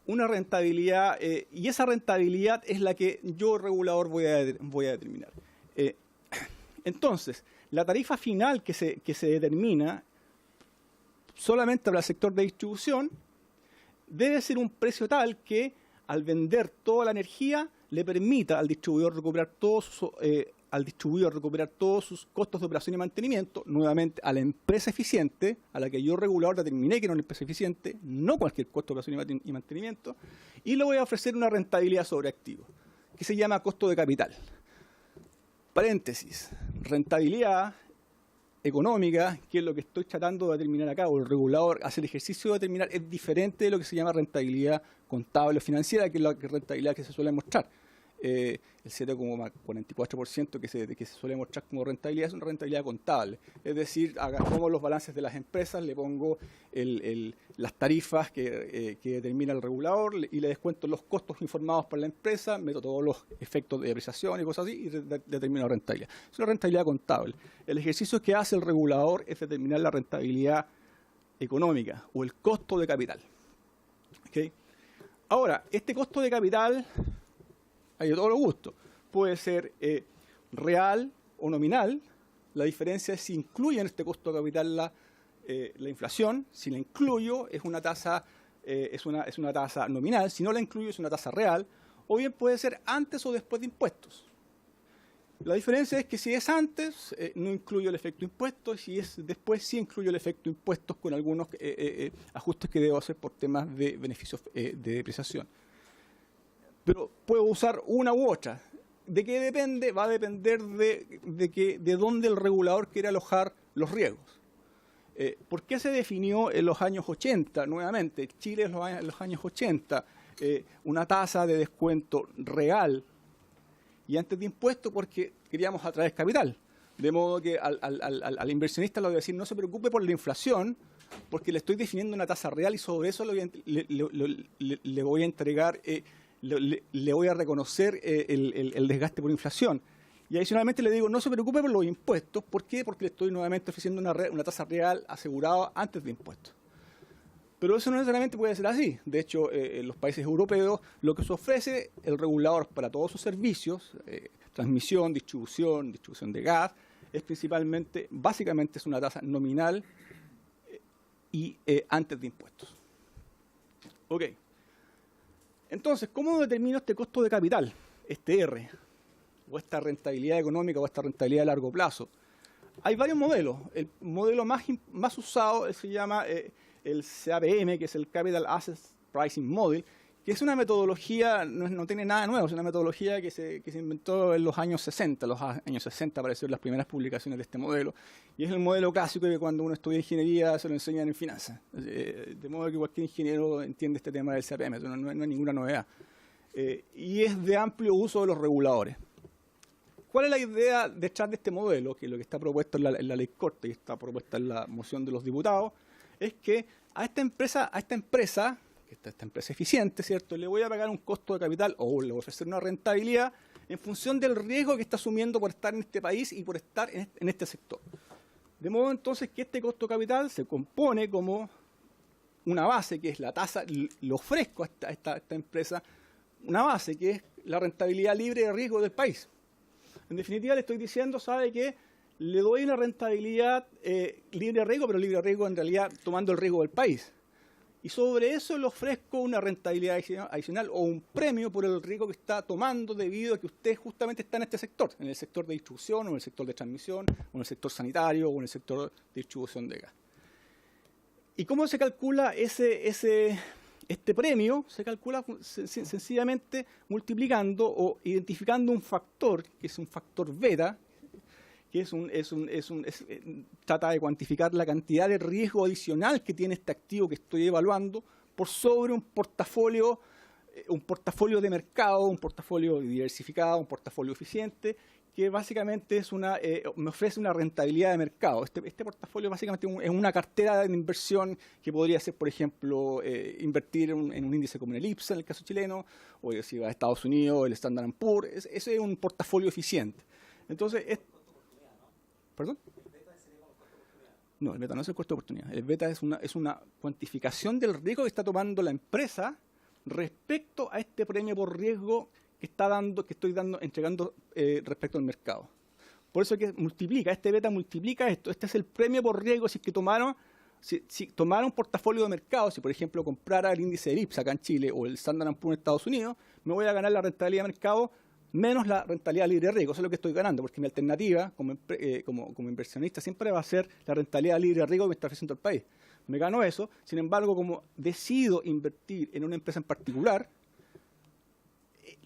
Una rentabilidad, y esa rentabilidad es la que yo, regulador, voy a determinar. Entonces, la tarifa final que se determina solamente para el sector de distribución debe ser un precio tal que, al vender toda la energía, le permita al distribuidor recuperar todos sus costos de operación y mantenimiento, nuevamente a la empresa eficiente, a la que yo, regulador, determiné que era una empresa eficiente, no cualquier costo de operación y mantenimiento, y le voy a ofrecer una rentabilidad sobre activo, que se llama costo de capital. Paréntesis, rentabilidad económica, que es lo que estoy tratando de determinar acá, o el regulador hace el ejercicio de determinar, es diferente de lo que se llama rentabilidad contable o financiera, que es la rentabilidad que se suele mostrar. El 7,44% que se suele mostrar como rentabilidad es una rentabilidad contable. Es decir, tomo los balances de las empresas, le pongo las tarifas que determina el regulador y le descuento los costos informados por la empresa, meto todos los efectos de depreciación y cosas así y determino la rentabilidad. Es una rentabilidad contable. El ejercicio que hace el regulador es determinar la rentabilidad económica o el costo de capital. ¿Okay? Ahora, este costo de capital hay de todos los gustos. Puede ser real o nominal. La diferencia es si incluye en este costo de capital la inflación. Si la incluyo, es una tasa nominal. Si no la incluyo, es una tasa real. O bien puede ser antes o después de impuestos. La diferencia es que si es antes, no incluyo el efecto impuestos. Si es después, sí incluyo el efecto impuestos con algunos ajustes que debo hacer por temas de beneficios de depreciación. Pero puedo usar una u otra. ¿De qué depende? Va a depender de dónde el regulador quiere alojar los riesgos. ¿Por qué se definió en los años 80, nuevamente, Chile en los años 80, una tasa de descuento real y antes de impuestos? Porque queríamos atraer capital. De modo que al inversionista le voy a decir, no se preocupe por la inflación, porque le estoy definiendo una tasa real y sobre eso le voy a entregar... Le voy a reconocer el desgaste por inflación. Y adicionalmente le digo, no se preocupe por los impuestos. ¿Por qué? Porque le estoy nuevamente ofreciendo una tasa real asegurada antes de impuestos. Pero eso no necesariamente puede ser así. De hecho, en los países europeos, lo que se ofrece el regulador para todos sus servicios, transmisión, distribución de gas, es básicamente es una tasa nominal y antes de impuestos. Ok. Entonces, ¿cómo determino este costo de capital, este R, o esta rentabilidad económica o esta rentabilidad a largo plazo? Hay varios modelos. El modelo más usado se llama el CAPM, que es el Capital Assets Pricing Model, que es una metodología, no tiene nada nuevo, es una metodología que se inventó en los años 60. Los años 60 aparecieron las primeras publicaciones de este modelo. Y es el modelo clásico que cuando uno estudia ingeniería se lo enseñan en finanzas. De modo que cualquier ingeniero entiende este tema del CAPM, no hay ninguna novedad. Y es de amplio uso de los reguladores. ¿Cuál es la idea detrás de este modelo? Que lo que está propuesto en la ley corta y está propuesta en la moción de los diputados, es que a esta empresa eficiente, ¿cierto?, le voy a pagar un costo de capital o le voy a ofrecer una rentabilidad en función del riesgo que está asumiendo por estar en este país y por estar en este sector. De modo entonces que este costo de capital se compone como una base, que es la tasa, le ofrezco a esta empresa una base, que es la rentabilidad libre de riesgo del país. En definitiva, le estoy diciendo, ¿sabe qué? Le doy una rentabilidad libre de riesgo, pero libre de riesgo en realidad tomando el riesgo del país. y sobre eso le ofrezco una rentabilidad adicional o un premio por el riesgo que está tomando debido a que usted justamente está en este sector, en el sector de distribución o en el sector de transmisión o en el sector sanitario o en el sector de distribución de gas. ¿Y cómo se calcula este premio? Se calcula sencillamente multiplicando o identificando un factor, que es un factor beta, que trata de cuantificar la cantidad de riesgo adicional que tiene este activo que estoy evaluando por sobre un portafolio de mercado, un portafolio diversificado, un portafolio eficiente, que básicamente me ofrece una rentabilidad de mercado. Este portafolio básicamente es una cartera de inversión que podría ser, por ejemplo, invertir en un índice como el IPSA, en el caso chileno, o si va a Estados Unidos, el Standard & Poor's. Ese es un portafolio eficiente. Entonces, ¿perdón? No, el beta no es el costo de oportunidad. El beta es una cuantificación del riesgo que está tomando la empresa respecto a este premio por riesgo que estoy entregando respecto al mercado. Por eso que este beta multiplica esto. Este es el premio por riesgo si tomara un portafolio de mercado, si por ejemplo comprara el índice del IPSA acá en Chile o el Standard & Poor's en Estados Unidos, me voy a ganar la rentabilidad de mercado menos la rentabilidad libre de riesgo. Eso es lo que estoy ganando, porque mi alternativa como inversionista siempre va a ser la rentabilidad libre de riesgo que me está ofreciendo el país. Me gano eso, sin embargo, como decido invertir en una empresa en particular,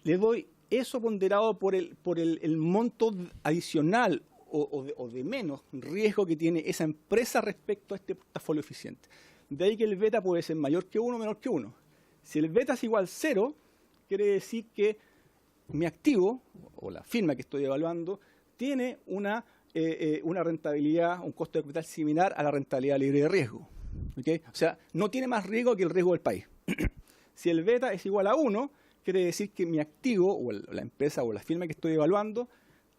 le doy eso ponderado por el monto adicional o de menos riesgo que tiene esa empresa respecto a este portafolio eficiente. De ahí que el beta puede ser mayor que 1 o menor que 1. Si el beta es igual a 0, quiere decir que mi activo, o la firma que estoy evaluando, tiene una rentabilidad, un costo de capital similar a la rentabilidad libre de riesgo. ¿Okay? O sea, no tiene más riesgo que el riesgo del país. Si el beta es igual a 1, quiere decir que mi activo, o la empresa o la firma que estoy evaluando,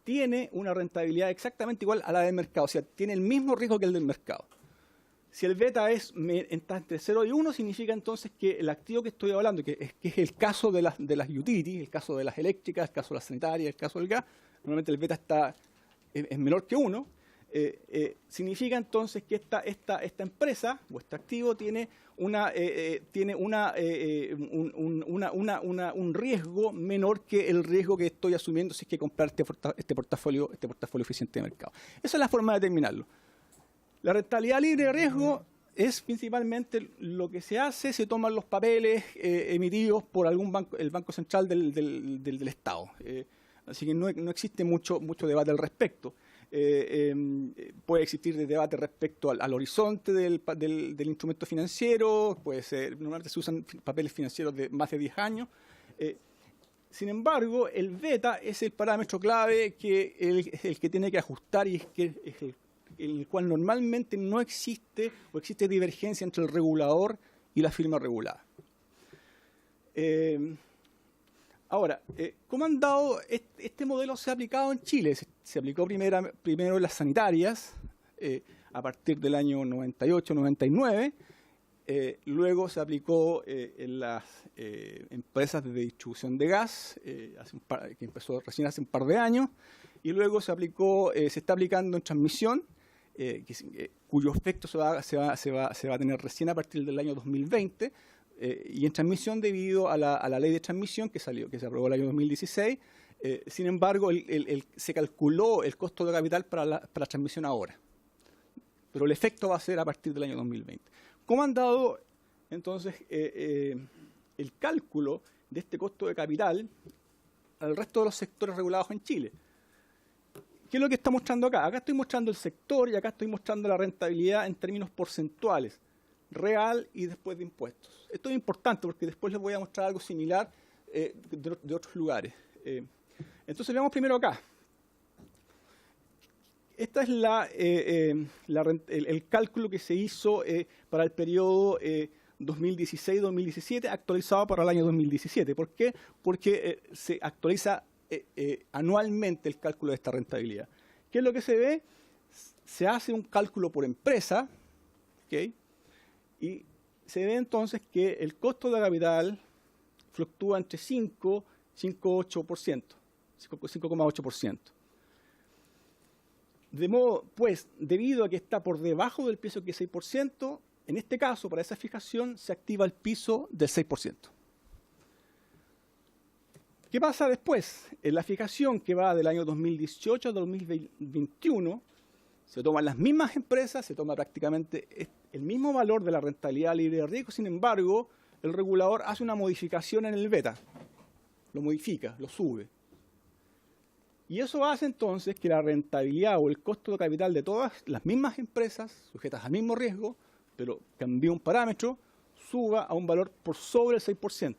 tiene una rentabilidad exactamente igual a la del mercado. O sea, tiene el mismo riesgo que el del mercado. Si el beta está entre 0 y 1, significa entonces que el activo que estoy evaluando, que es el caso de las utilities, el caso de las eléctricas, el caso de las sanitarias, el caso del gas, normalmente el beta es menor que 1, significa entonces que esta empresa o este activo tiene un riesgo menor que el riesgo que estoy asumiendo si es que comprar este portafolio eficiente de mercado. Esa es la forma de determinarlo. La rentabilidad libre de riesgo es principalmente lo que se hace, se toman los papeles emitidos por el Banco Central del Estado. Así que no existe mucho debate al respecto. Puede existir debate respecto al horizonte del instrumento financiero, normalmente se usan papeles financieros de más de 10 años. Sin embargo, el beta es el parámetro clave el que tiene que ajustar y es el cual normalmente no existe o existe divergencia entre el regulador y la firma regulada. Ahora, ¿cómo han dado este modelo? Se ha aplicado en Chile. Se aplicó primero en las sanitarias a partir del año 98-99. Luego se aplicó en las empresas de distribución de gas, que empezó recién hace un par de años. Y luego se está aplicando en transmisión, cuyo efecto se va a tener recién a partir del año 2020. Y en transmisión debido a la ley de transmisión que se aprobó el año 2016, sin embargo se calculó el costo de capital para la transmisión ahora, pero el efecto va a ser a partir del año 2020. ¿Cómo han dado entonces el cálculo de este costo de capital al resto de los sectores regulados en Chile? ¿Qué es lo que está mostrando acá? Acá estoy mostrando el sector y acá estoy mostrando la rentabilidad en términos porcentuales, real y después de impuestos. Esto es importante porque después les voy a mostrar algo similar de otros lugares. Entonces veamos primero acá. Esta es el cálculo que se hizo para el periodo 2016-2017, actualizado para el año 2017. ¿Por qué? Porque se actualiza anualmente el cálculo de esta rentabilidad. ¿Qué es lo que se ve? Se hace un cálculo por empresa, ¿okay? Y se ve entonces que el costo de capital fluctúa entre 5 y 5,8%. De modo, pues, debido a que está por debajo del precio que es 6%, En este caso, para esa fijación, se activa el piso del 6%. ¿Qué pasa después? En la fijación que va del año 2018 a 2021, se toman las mismas empresas, se toma prácticamente el mismo valor de la rentabilidad libre de riesgo, sin embargo, el regulador hace una modificación en el beta, lo modifica, lo sube. Y eso hace entonces que la rentabilidad o el costo de capital de todas las mismas empresas, sujetas al mismo riesgo, pero cambió un parámetro, suba a un valor por sobre el 6%.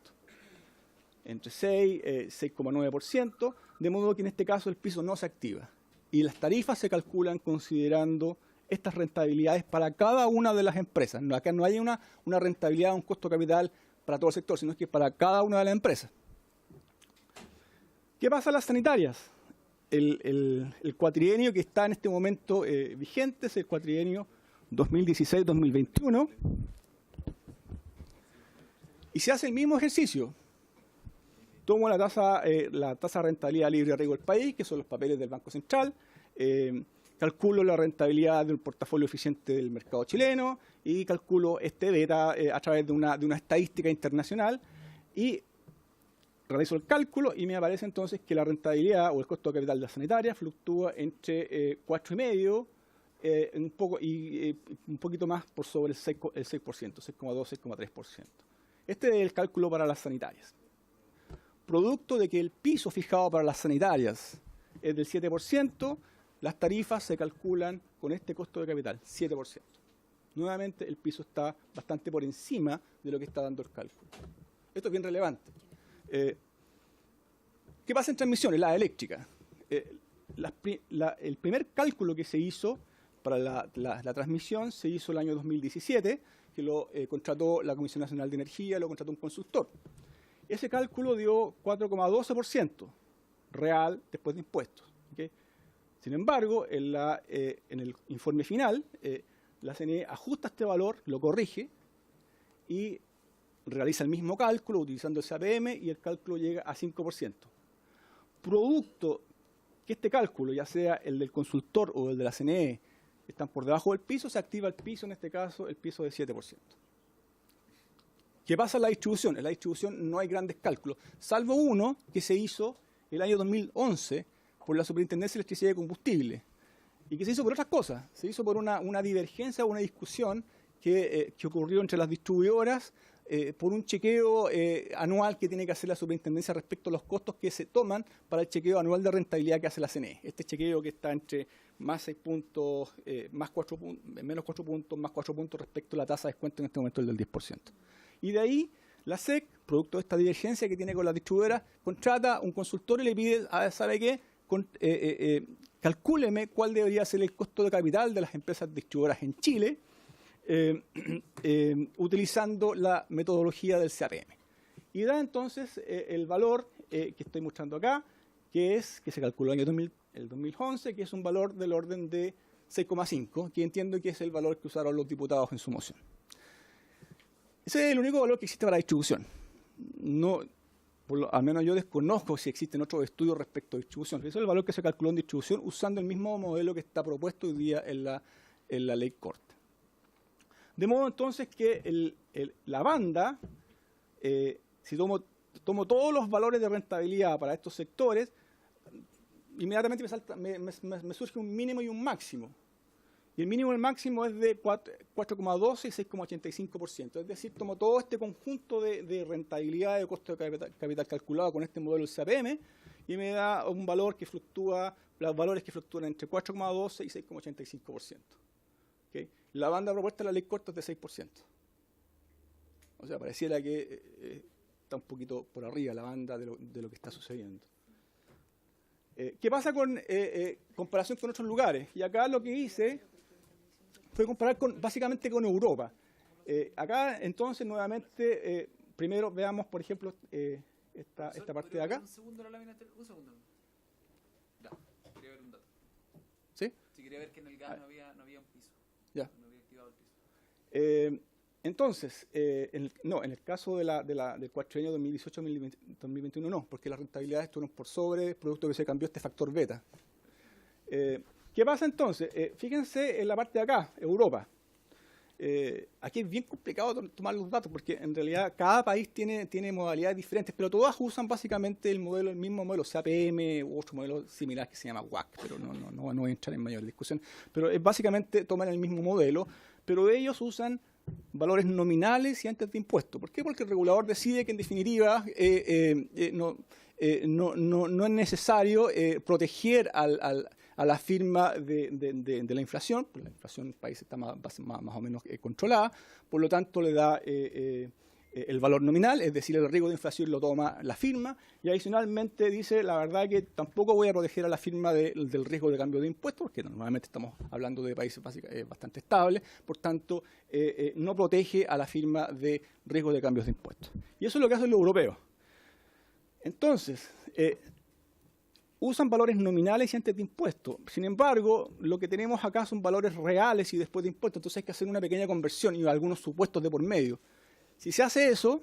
Entre 6 y 6,9%, de modo que en este caso el piso no se activa. Y las tarifas se calculan considerando estas rentabilidades para cada una de las empresas. Acá no hay una rentabilidad, un costo de capital para todo el sector, sino que para cada una de las empresas. ¿Qué pasa en las sanitarias? El cuatrienio que está en este momento vigente es el cuatrienio 2016-2021. Y se hace el mismo ejercicio. Tomo la tasa de rentabilidad libre de riesgo del país, que son los papeles del Banco Central, calculo la rentabilidad del portafolio eficiente del mercado chileno y calculo este beta a través de una estadística internacional y realizo el cálculo y me aparece entonces que la rentabilidad o el costo de capital de la sanitaria fluctúa entre 4,5% un poquito más por sobre el 6%, 6,2%, 6,3%. Este es el cálculo para las sanitarias. Producto de que el piso fijado para las sanitarias es del 7%, las tarifas se calculan con este costo de capital, 7%. Nuevamente, el piso está bastante por encima de lo que está dando el cálculo. Esto es bien relevante. ¿Qué pasa en transmisiones? La eléctrica. El primer cálculo que se hizo para la transmisión se hizo el año 2017, que lo contrató la Comisión Nacional de Energía, lo contrató un consultor. Ese cálculo dio 4,12% real después de impuestos. ¿Okay? Sin embargo, en el informe final, la CNE ajusta este valor, lo corrige y realiza el mismo cálculo utilizando ese APM y el cálculo llega a 5%. Producto que este cálculo, ya sea el del consultor o el de la CNE, están por debajo del piso, se activa el piso, en este caso el piso de 7%. ¿Qué pasa en la distribución? En la distribución no hay grandes cálculos, salvo uno que se hizo el año 2011 por la Superintendencia de Electricidad y Combustible, y que se hizo por otras cosas. Se hizo por una divergencia o una discusión que ocurrió entre las distribuidoras por un chequeo anual que tiene que hacer la Superintendencia respecto a los costos que se toman para el chequeo anual de rentabilidad que hace la CNE. Este chequeo que está entre más 6 puntos, menos 4 puntos, más 4 puntos respecto a la tasa de descuento en este momento, el del 10%. Y de ahí, la SEC, producto de esta divergencia que tiene con la distribuidora, contrata un consultor y le pide, ¿sabe qué? Calcúleme cuál debería ser el costo de capital de las empresas distribuidoras en Chile, utilizando la metodología del CAPM. Y da entonces el valor que estoy mostrando acá, que se calculó en el 2011, que es un valor del orden de 6,5, que entiendo que es el valor que usaron los diputados en su moción. Ese es el único valor que existe para la distribución. Al menos yo desconozco si existen otros estudios respecto a distribución. Ese es el valor que se calculó en distribución usando el mismo modelo que está propuesto hoy día en la ley corte. De modo entonces que la banda, si tomo todos los valores de rentabilidad para estos sectores, inmediatamente me surge un mínimo y un máximo. Y el mínimo y el máximo es de 4,12 y 6,85%. Es decir, tomo todo este conjunto de rentabilidad de costo de capital calculado con este modelo del CAPM y me da un valor que fluctúa, los valores que fluctúan entre 4,12 y 6,85%. ¿Okay? La banda propuesta de la ley corta es de 6%. O sea, pareciera que está un poquito por arriba la banda de lo que está sucediendo. ¿Qué pasa con comparación con otros lugares? Y acá lo que hice fue comparar básicamente con Europa. Acá, entonces, nuevamente, primero veamos, por ejemplo, esta parte de acá. Un segundo la lámina, un segundo. Ya, quería ver un dato. ¿Sí? Si quería ver que en el gas no había un piso. Ya. No había activado el piso. Entonces, en el caso del cuatrienio 2018-2021 no, porque las rentabilidades estuvieron por sobre, producto que se cambió este factor beta. ¿Qué pasa entonces? Fíjense en la parte de acá, Europa. aquí es bien complicado tomar los datos porque en realidad cada país tiene modalidades diferentes, pero todas usan básicamente el mismo modelo, CAPM u otro modelo similar que se llama WACC, pero no voy a entrar en mayor discusión. Pero es básicamente toman el mismo modelo, pero ellos usan valores nominales y antes de impuestos. ¿Por qué? Porque el regulador decide que en definitiva no es necesario proteger a la firma de la inflación, porque la inflación en el país está más o menos controlada, por lo tanto le da el valor nominal, es decir, el riesgo de inflación lo toma la firma, y adicionalmente dice, la verdad que tampoco voy a proteger a la firma del riesgo de cambio de impuestos, porque normalmente estamos hablando de países bastante estables, por tanto, no protege a la firma de riesgo de cambios de impuestos. Y eso es lo que hacen los europeos. Entonces, usan valores nominales y antes de impuestos. Sin embargo, lo que tenemos acá son valores reales y después de impuestos, entonces hay que hacer una pequeña conversión y algunos supuestos de por medio. Si se hace eso,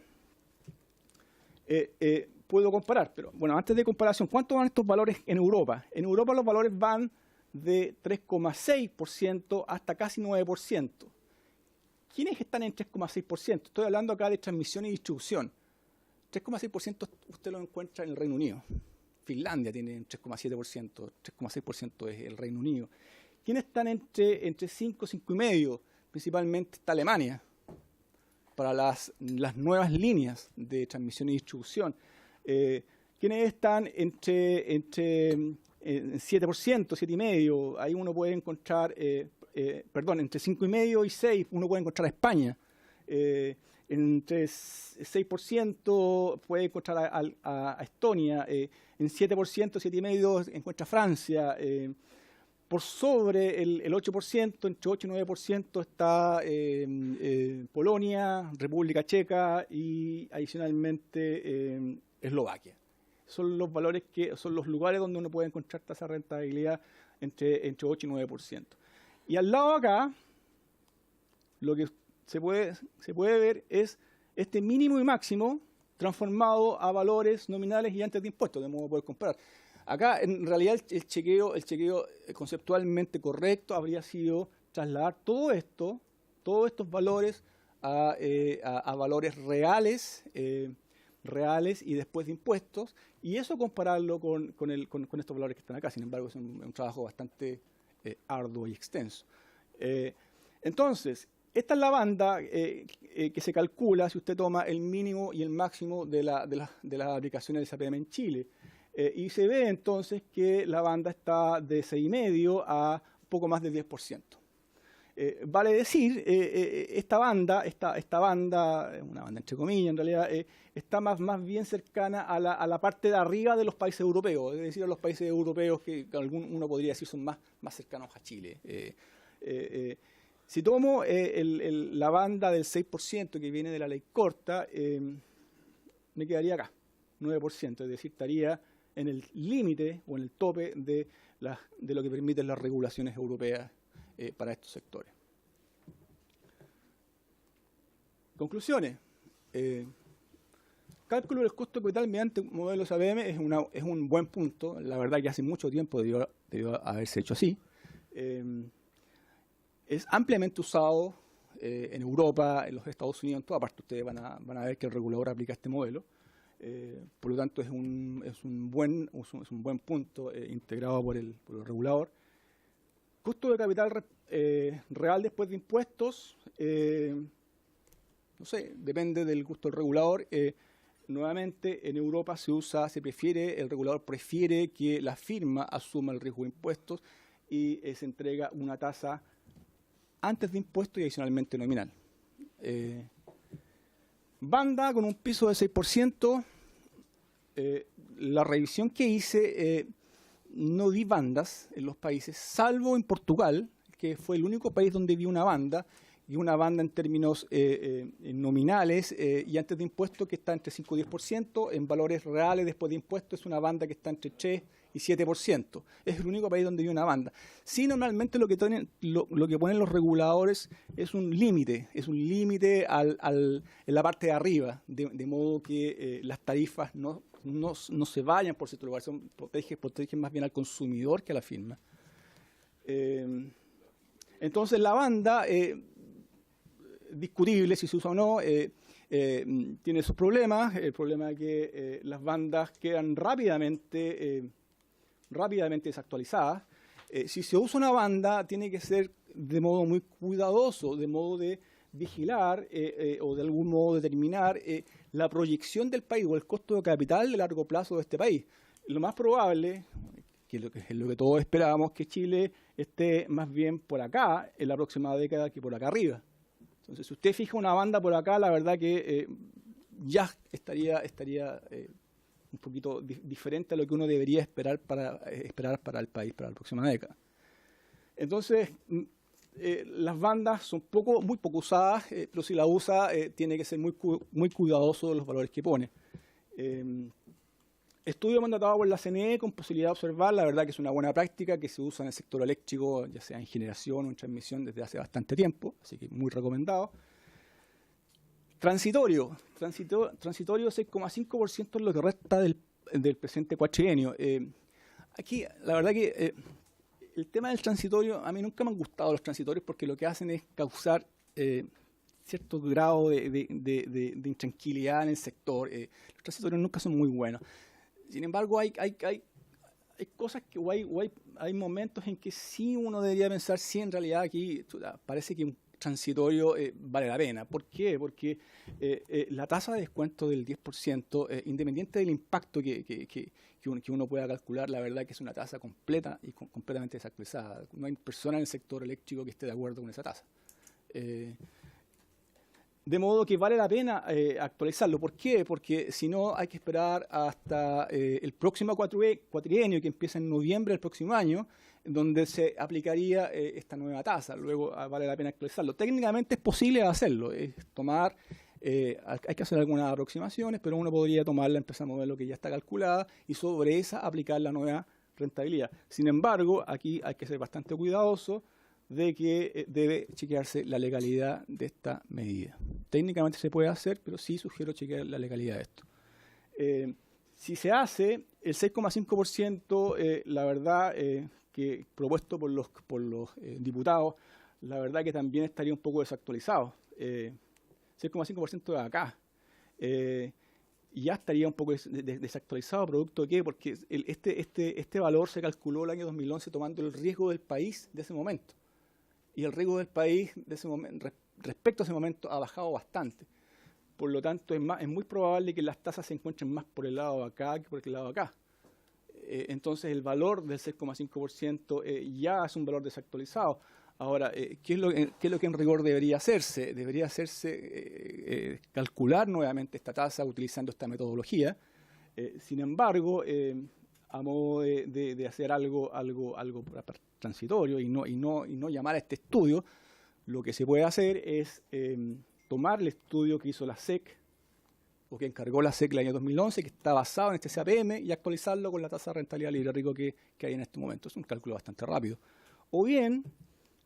puedo comparar. Pero bueno, antes de comparación, ¿cuánto van estos valores en Europa? En Europa los valores van de 3,6% hasta casi 9%. ¿Quiénes están en 3,6%? Estoy hablando acá de transmisión y distribución. 3,6% usted lo encuentra en el Reino Unido. Finlandia tiene 3,7%, 3,6% es el Reino Unido. ¿Quiénes están entre 5 y 5,5%? Principalmente está Alemania, para las nuevas líneas de transmisión y distribución. ¿Quiénes están entre 7%, 7,5%? Ahí uno puede encontrar, entre 5,5% y 6% uno puede encontrar a España. Entre 6% puede encontrar a Estonia, en 7%, 7,5% encuentra Francia, por sobre el 8%, entre 8 y 9% está Polonia, República Checa y adicionalmente Eslovaquia. Son los valores son los lugares donde uno puede encontrar tasa de rentabilidad entre 8 y 9%. Y al lado acá, lo que se puede ver es este mínimo y máximo transformado a valores nominales y antes de impuestos, de modo de poder comparar. Acá, en realidad, el chequeo conceptualmente correcto habría sido trasladar todos estos valores a valores reales y después de impuestos, y eso compararlo con estos valores que están acá. Sin embargo, es un trabajo bastante arduo y extenso. Entonces, esta es la banda que se calcula si usted toma el mínimo y el máximo de las aplicaciones de CAPM en Chile. Y se ve entonces que la banda está de 6,5% a poco más de 10%. Vale decir, esta banda, una banda entre comillas en realidad, está más bien cercana a la parte de arriba de los países europeos, es decir, a los países europeos que uno podría decir son más cercanos a Chile. Si tomo la banda del 6% que viene de la ley corta, me quedaría acá, 9%, es decir, estaría en el límite o en el tope de lo que permiten las regulaciones europeas para estos sectores. Conclusiones. Cálculo del costo de capital mediante modelos APM es un buen punto. La verdad que hace mucho tiempo debió haberse hecho así. Es ampliamente usado en Europa, en los Estados Unidos, en toda parte. Ustedes van a ver que el regulador aplica este modelo. Por lo tanto, es un buen punto integrado por el regulador. Costo de capital real después de impuestos, no sé, depende del gusto del regulador. Nuevamente, en Europa el regulador prefiere que la firma asuma el riesgo de impuestos y se entrega una tasa antes de impuestos y adicionalmente nominal. Banda con un piso de 6%. La revisión que hice, no vi bandas en los países, salvo en Portugal, que fue el único país donde vi una banda, y una banda en términos nominales y antes de impuestos que está entre 5 y 10%, en valores reales después de impuestos es una banda que está entre 3 y 7%. Es el único país donde hay una banda. Sí, normalmente lo que ponen los reguladores es un límite en la parte de arriba, de modo que las tarifas no se vayan por cierto lugar, protegen más bien al consumidor que a la firma. Entonces la banda discutible si se usa o no, tiene sus problemas, el problema es que las bandas quedan rápidamente desactualizadas. Si se usa una banda, tiene que ser de modo muy cuidadoso, de modo de vigilar o de algún modo determinar la proyección del país o el costo de capital de largo plazo de este país. Lo más probable, que es lo que todos esperábamos, que Chile esté más bien por acá en la próxima década que por acá arriba. Entonces, si usted fija una banda por acá, la verdad que ya estaría un poquito diferente a lo que uno debería esperar para el país para la próxima década. Entonces, las bandas son muy poco usadas, pero si la usa tiene que ser muy cuidadoso de los valores que pone. Estudio mandatado por la CNE con posibilidad de observar, la verdad que es una buena práctica que se usa en el sector eléctrico, ya sea en generación o en transmisión desde hace bastante tiempo, así que muy recomendado. Transitorio 6,5% es lo que resta del presente cuatrienio. Aquí, la verdad que el tema del transitorio, a mí nunca me han gustado los transitorios porque lo que hacen es causar cierto grado de intranquilidad en el sector. Los transitorios nunca son muy buenos. Sin embargo, hay cosas que hay momentos en que sí uno debería pensar si en realidad aquí parece que un transitorio vale la pena. ¿Por qué? Porque la tasa de descuento del 10%, independiente del impacto que uno pueda calcular, la verdad que es una tasa completa y completamente desactualizada. No hay persona en el sector eléctrico que esté de acuerdo con esa tasa. De modo que vale la pena actualizarlo. ¿Por qué? Porque si no hay que esperar hasta el próximo cuatrienio, que empieza en noviembre del próximo año, donde se aplicaría esta nueva tasa. Luego vale la pena actualizarlo. Técnicamente es posible hacerlo. Es tomar, hay que hacer algunas aproximaciones, pero uno podría tomar la empresa modelo que ya está calculada y sobre esa aplicar la nueva rentabilidad. Sin embargo, aquí hay que ser bastante cuidadoso de que debe chequearse la legalidad de esta medida. Técnicamente se puede hacer, pero sí sugiero chequear la legalidad de esto. Si se hace, el 6,5%, la verdad que propuesto por los diputados, la verdad que también estaría un poco desactualizado. 6,5% de acá. Y ya estaría un poco desactualizado, ¿producto de qué? Porque este valor se calculó el año 2011 tomando el riesgo del país de ese momento. Y el riesgo del país de ese momento, respecto a ese momento ha bajado bastante. Por lo tanto, es muy probable que las tasas se encuentren más por el lado de acá que por el lado de acá. Entonces, el valor del 6,5% ya es un valor desactualizado. Ahora, ¿qué es lo que en rigor debería hacerse? Debería hacerse calcular nuevamente esta tasa utilizando esta metodología. Sin embargo, a modo de hacer algo transitorio y no llamar a este estudio, lo que se puede hacer es tomar el estudio que hizo la SEC o que encargó la SEC el año 2011, que está basado en este CAPM, y actualizarlo con la tasa de rentabilidad libre riesgo que hay en este momento. Es un cálculo bastante rápido. O bien,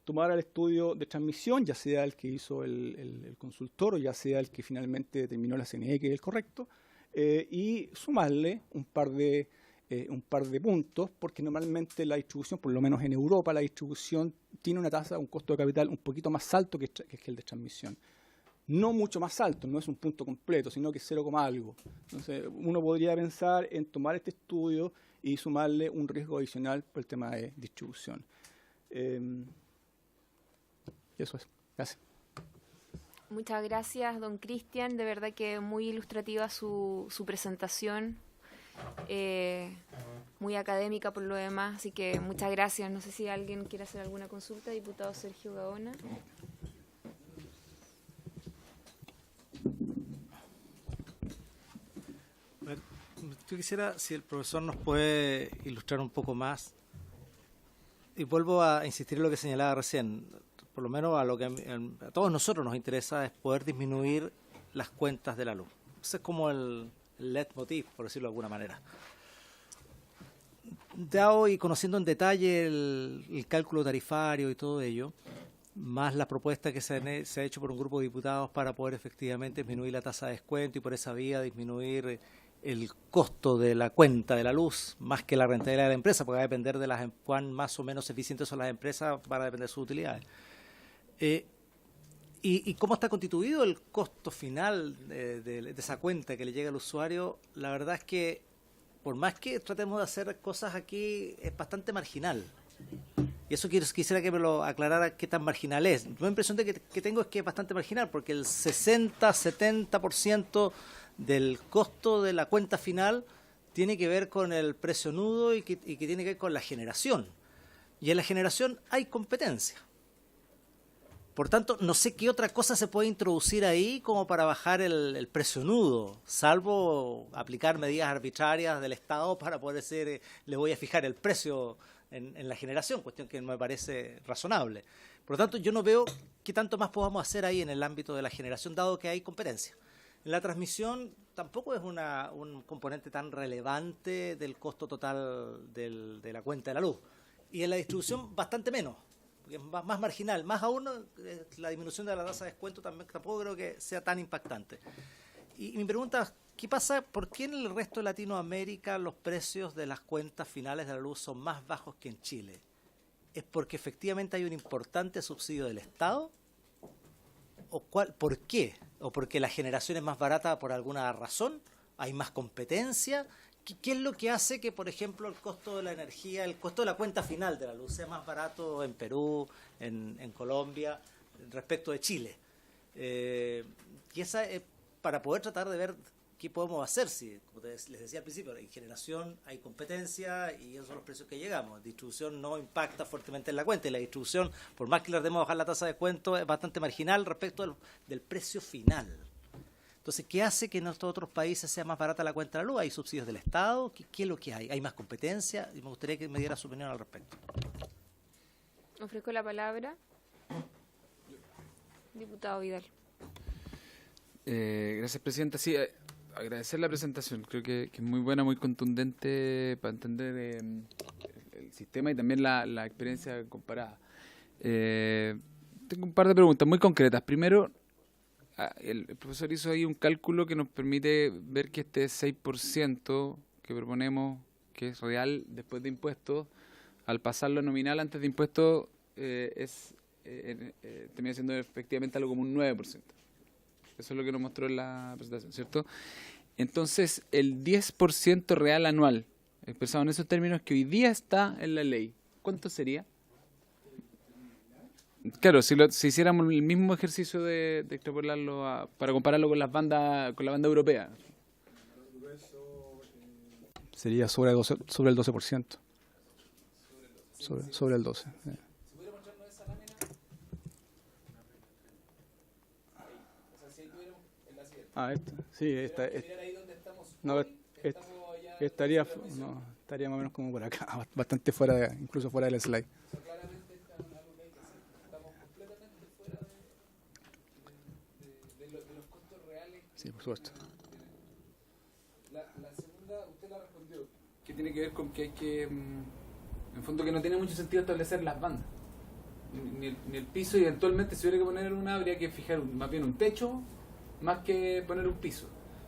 tomar el estudio de transmisión, ya sea el que hizo el consultor o ya sea el que finalmente determinó la CNE que es el correcto, y sumarle un par de puntos, porque normalmente la distribución, por lo menos en Europa, la distribución tiene una tasa, un costo de capital un poquito más alto que el de transmisión. No mucho más alto, no es un punto completo, sino que es 0, algo. Entonces, uno podría pensar en tomar este estudio y sumarle un riesgo adicional por el tema de distribución. Eso es. Gracias. Muchas gracias, don Cristian. De verdad que muy ilustrativa su presentación. Muy académica por lo demás, así que muchas gracias. No sé si alguien quiere hacer alguna consulta. Diputado Sergio Gaona. Yo quisiera, si el profesor nos puede ilustrar un poco más, y vuelvo a insistir en lo que señalaba recién, por lo menos a lo que a todos nosotros nos interesa es poder disminuir las cuentas de la luz. Ese es como el leitmotiv, por decirlo de alguna manera. Dado y conociendo en detalle el cálculo tarifario y todo ello, más la propuesta que se ha hecho por un grupo de diputados para poder efectivamente disminuir la tasa de descuento y por esa vía disminuir el costo de la cuenta de la luz, más que la rentabilidad de la empresa, porque va a depender de cuán más o menos eficientes son las empresas, van a depender de sus utilidades. ¿Y cómo está constituido el costo final de esa cuenta que le llega al usuario? La verdad es que, por más que tratemos de hacer cosas aquí, es bastante marginal. Y eso quisiera que me lo aclarara qué tan marginal es. La impresión que tengo es que es bastante marginal, porque el 60-70% del costo de la cuenta final tiene que ver con el precio nudo y que tiene que ver con la generación. Y en la generación hay competencia. Por tanto, no sé qué otra cosa se puede introducir ahí como para bajar el precio nudo, salvo aplicar medidas arbitrarias del Estado para poder decir, le voy a fijar el precio en la generación, cuestión que me parece razonable. Por lo tanto, yo no veo qué tanto más podamos hacer ahí en el ámbito de la generación, dado que hay competencia. En la transmisión tampoco es un componente tan relevante del costo total de la cuenta de la luz. Y en la distribución, bastante menos. Porque es más marginal, más aún la disminución de la tasa de descuento tampoco creo que sea tan impactante. Y mi pregunta es, ¿qué pasa? ¿Por qué en el resto de Latinoamérica los precios de las cuentas finales de la luz son más bajos que en Chile? ¿Es porque efectivamente hay un importante subsidio del Estado? ¿Por qué? ¿O porque la generación es más barata por alguna razón? ¿Hay más competencia? ¿Qué es lo que hace que, por ejemplo, el costo de la energía, el costo de la cuenta final de la luz sea más barato en Perú, en Colombia, respecto de Chile? Y esa es para poder tratar de ver qué podemos hacer. Si, como les decía al principio, en generación hay competencia y esos son los precios que llegamos. Distribución no impacta fuertemente en la cuenta y la distribución, por más que le demos bajar la tasa de descuento, es bastante marginal respecto del precio final. Entonces, ¿qué hace que en estos otros países sea más barata la cuenta de la luz? ¿Hay subsidios del Estado? ¿Qué es lo que hay? ¿Hay más competencia? Y me gustaría que me diera su opinión al respecto. Ofrezco la palabra. Diputado Vidal. Gracias, Presidenta. Sí, agradecer la presentación. Creo que es muy buena, muy contundente para entender el sistema y también la experiencia comparada. Tengo un par de preguntas muy concretas. Primero, el profesor hizo ahí un cálculo que nos permite ver que este 6% que proponemos, que es real después de impuestos, al pasarlo nominal antes de impuestos, termina siendo efectivamente algo como un 9%. Eso es lo que nos mostró en la presentación, ¿cierto? Entonces, el 10% real anual, expresado en esos términos que hoy día está en la ley, ¿cuánto sería? Claro, si hiciéramos el mismo ejercicio de extrapolarlo para compararlo con la banda europea. Sería sobre el 12%. Sobre el 12%. Estaría más o menos como por acá, bastante fuera, incluso fuera del slide. Sí, por supuesto. La segunda, usted la respondió, que tiene que ver con que hay que, en fondo, que no tiene mucho sentido establecer las bandas, ni el piso, y eventualmente si hubiera que poner una, habría que fijar más bien un techo, más que poner un piso,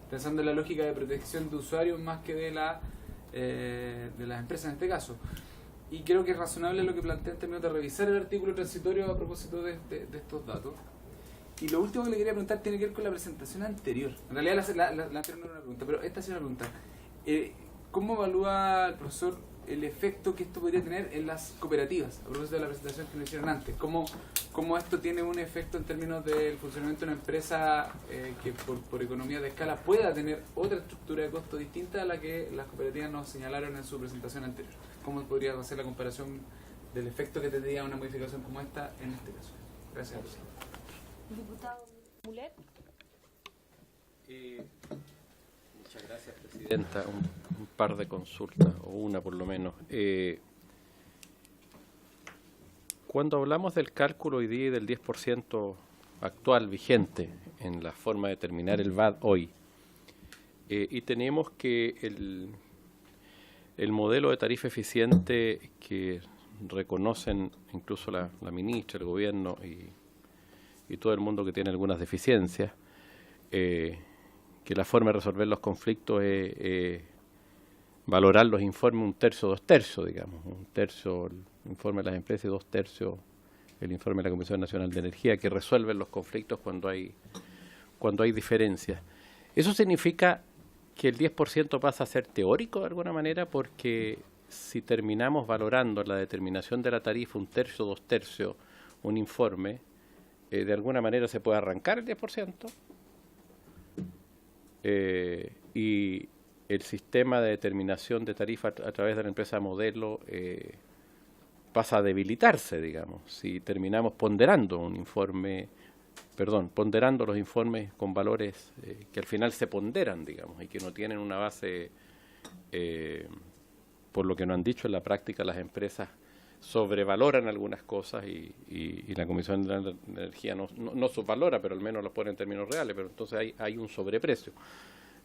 pensando en la lógica de protección de usuarios más que de las empresas en este caso. Y creo que es razonable lo que plantea en términos de revisar el artículo transitorio a propósito de estos datos. Y lo último que le quería preguntar tiene que ver con la presentación anterior. En realidad la anterior no era una pregunta, pero esta sí es una pregunta. ¿Cómo evalúa el profesor el efecto que esto podría tener en las cooperativas, a propósito de la presentación que nos hicieron antes? ¿Cómo esto tiene un efecto en términos del funcionamiento de una empresa que por economía de escala pueda tener otra estructura de costo distinta a la que las cooperativas nos señalaron en su presentación anterior? ¿Cómo podría hacer la comparación del efecto que tendría una modificación como esta en este caso? Gracias, presidente. Diputado Muller. Muchas gracias, Presidenta. Un par de consultas, o una por lo menos. Cuando hablamos del cálculo hoy día y del 10% actual vigente en la forma de determinar el VAT hoy, y tenemos que el modelo de tarifa eficiente que reconocen incluso la ministra, el gobierno y todo el mundo que tiene algunas deficiencias, que la forma de resolver los conflictos es valorar los informes 1/3, 2/3, digamos. 1/3 el informe de las empresas y 2/3 el informe de la Comisión Nacional de Energía, que resuelven los conflictos cuando hay diferencias. Eso significa que el 10% pasa a ser teórico de alguna manera, porque si terminamos valorando la determinación de la tarifa 1/3, 2/3, un informe, de alguna manera se puede arrancar el 10%, y el sistema de determinación de tarifa a través de la empresa modelo pasa a debilitarse, digamos, si terminamos ponderando un informe, ponderando los informes con valores que al final se ponderan, digamos, y que no tienen una base, por lo que nos han dicho en la práctica, las empresas sobrevaloran algunas cosas y la Comisión de Energía no subvalora, pero al menos los pone en términos reales, pero entonces hay un sobreprecio.